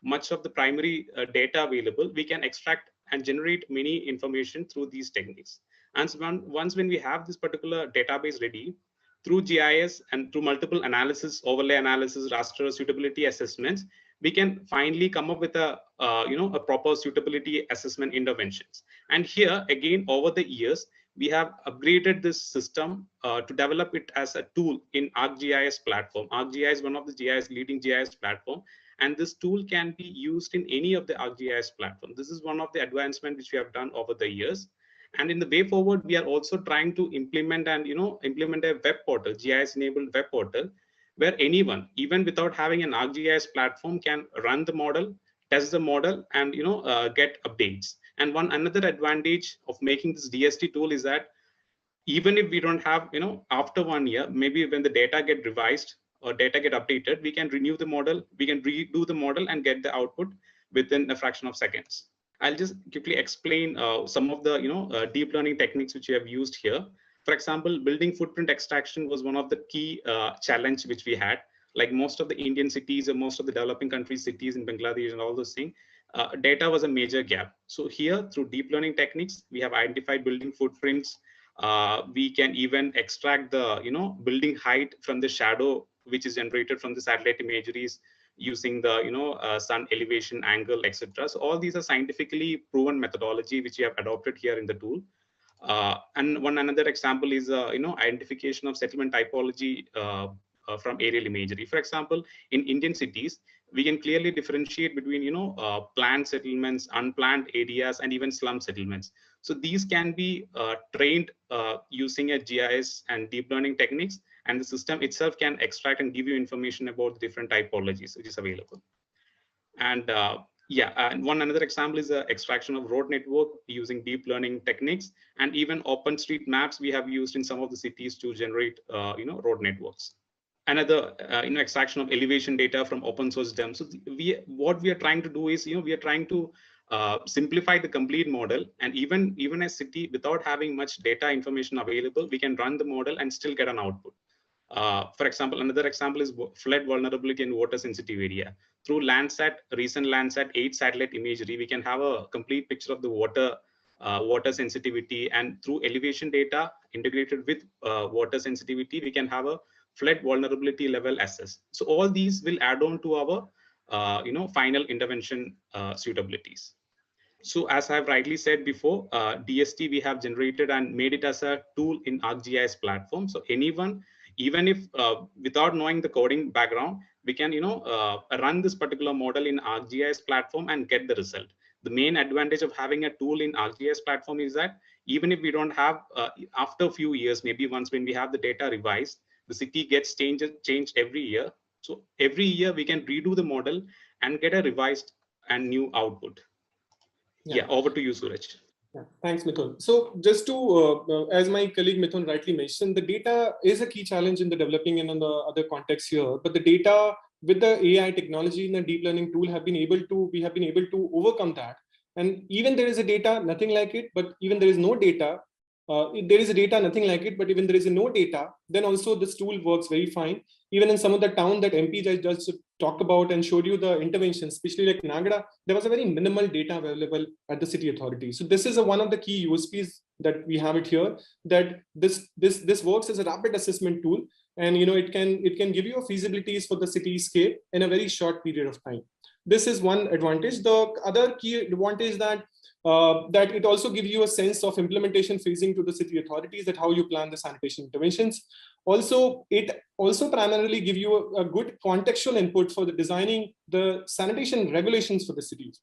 much of the primary data available, we can extract and generate many information through these techniques. And so once when we have this particular database ready, through GIS and through multiple analysis, overlay analysis, raster suitability assessments, we can finally come up with a proper suitability assessment interventions. And here again, over the years, we have upgraded this system to develop it as a tool in ArcGIS platform. ArcGIS is one of the leading GIS platform, and this tool can be used in any of the ArcGIS platform. This is one of the advancements which we have done over the years. And in the way forward, we are also trying to implement a web portal, GIS-enabled web portal, where anyone, even without having an ArcGIS platform, can run the model, test the model, and get updates. And another advantage of making this DST tool is that even if we don't have, after 1 year, maybe when the data get revised or data get updated, we can renew the model, we can redo the model and get the output within a fraction of seconds. I'll just quickly explain some of the deep learning techniques which we have used here. For example, building footprint extraction was one of the key challenge which we had. Like most of the Indian cities and most of the developing countries, cities in Bangladesh and all those things, data was a major gap. So here, through deep learning techniques, we have identified building footprints. We can even extract the building height from the shadow which is generated from the satellite imageries using the sun elevation angle, etc. So all these are scientifically proven methodology which we have adopted here in the tool. And another example is identification of settlement typology from aerial imagery. For example, in Indian cities, we can clearly differentiate between planned settlements, unplanned areas, and even slum settlements. So these can be trained using a GIS and deep learning techniques, and the system itself can extract and give you information about the different typologies which is available. And and another example is the extraction of road network using deep learning techniques, and even OpenStreetMaps we have used in some of the cities to generate road networks. Another extraction of elevation data from open source DEM. So what we are trying to do is we are trying to simplify the complete model, and even a city without having much data information available, we can run the model and still get an output. For example, another example is flood vulnerability in water sensitive area. Through Landsat, recent Landsat 8 satellite imagery, we can have a complete picture of the water sensitivity, and through elevation data integrated with water sensitivity, we can have a flood vulnerability level assess. So all these will add on to our final intervention suitabilities. So as I've rightly said before, DST we have generated and made it as a tool in ArcGIS platform. So anyone, even if without knowing the coding background, we can run this particular model in ArcGIS platform and get the result. The main advantage of having a tool in ArcGIS platform is that even if we don't have, after a few years, maybe once when we have the data revised, the city gets changed every year. So every year we can redo the model and get a revised and new output. Yeah, over to you, Suraj. Yeah, thanks, Mithun. So just to, as my colleague Mithun rightly mentioned, the data is a key challenge in the developing and on the other context here. But the data with the AI technology and the deep learning tool we have been able to overcome that. And even there is a data, nothing like it, but even there is no data, there is a data, nothing like it, but even there is no data, then also this tool works very fine. Even in some of the town that MP just talked about and showed you the interventions, especially like Nagda, there was a very minimal data available at the city authority. So this is one of the key USPs that we have it here, that this works as a rapid assessment tool, and it can give you a feasibilities for the cityscape in a very short period of time. This is one advantage. The other key advantage that it also gives you a sense of implementation phasing to the city authorities, that how you plan the sanitation interventions. Also, it also primarily gives you a good contextual input for the designing the sanitation regulations for the cities.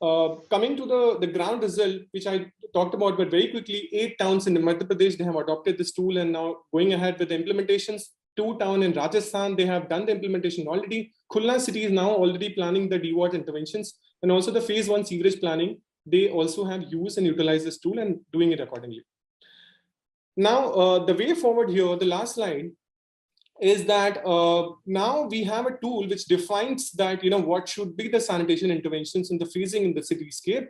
Coming to the ground result, which I talked about, but very quickly, 8 towns in Madhya Pradesh, they have adopted this tool and now going ahead with the implementations. 2 towns in Rajasthan, they have done the implementation already. Khulna city is now already planning the DWAT interventions, and also the phase 1 sewerage planning. They also have used and utilized this tool and doing it accordingly. Now, the way forward here, the last slide, is that now we have a tool which defines that, what should be the sanitation interventions and the phasing in the cityscape.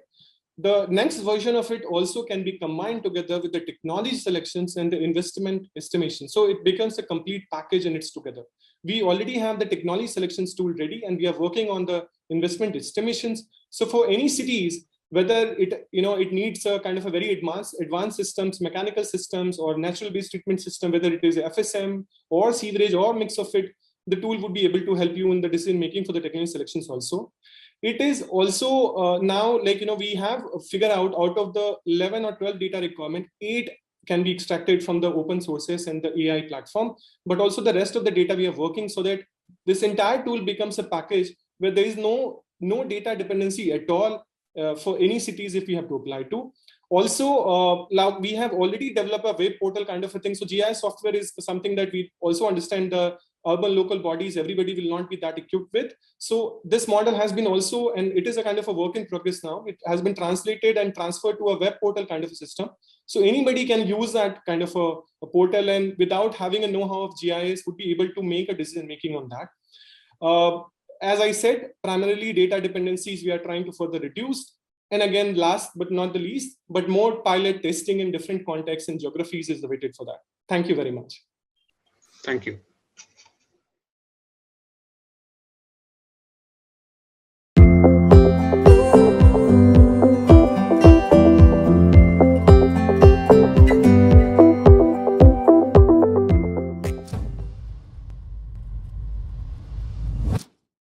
The next version of it also can be combined together with the technology selections and the investment estimation. So it becomes a complete package and it's together. We already have the technology selections tool ready and we are working on the investment estimations. So for any cities, whether it needs a kind of a very advanced systems, mechanical systems or natural based treatment system, whether it is FSM or sewerage or mix of it, the tool would be able to help you in the decision making for the technology selections also. It is also now we have figured out of the 11 or 12 data requirement, 8 can be extracted from the open sources and the AI platform, but also the rest of the data we are working so that this entire tool becomes a package where there is no data dependency at all for any cities if we have to apply to. Also, we have already developed a web portal kind of a thing. So GIS software is something that we also understand the urban local bodies, everybody will not be that equipped with. So this model has been also, and it is a kind of a work in progress now. It has been translated and transferred to a web portal kind of a system. So anybody can use that kind of a portal and without having a know-how of GIS would be able to make a decision making on that. As I said, primarily data dependencies we are trying to further reduce. And again, last but not the least, but more pilot testing in different contexts and geographies is awaited for that. Thank you very much. Thank you.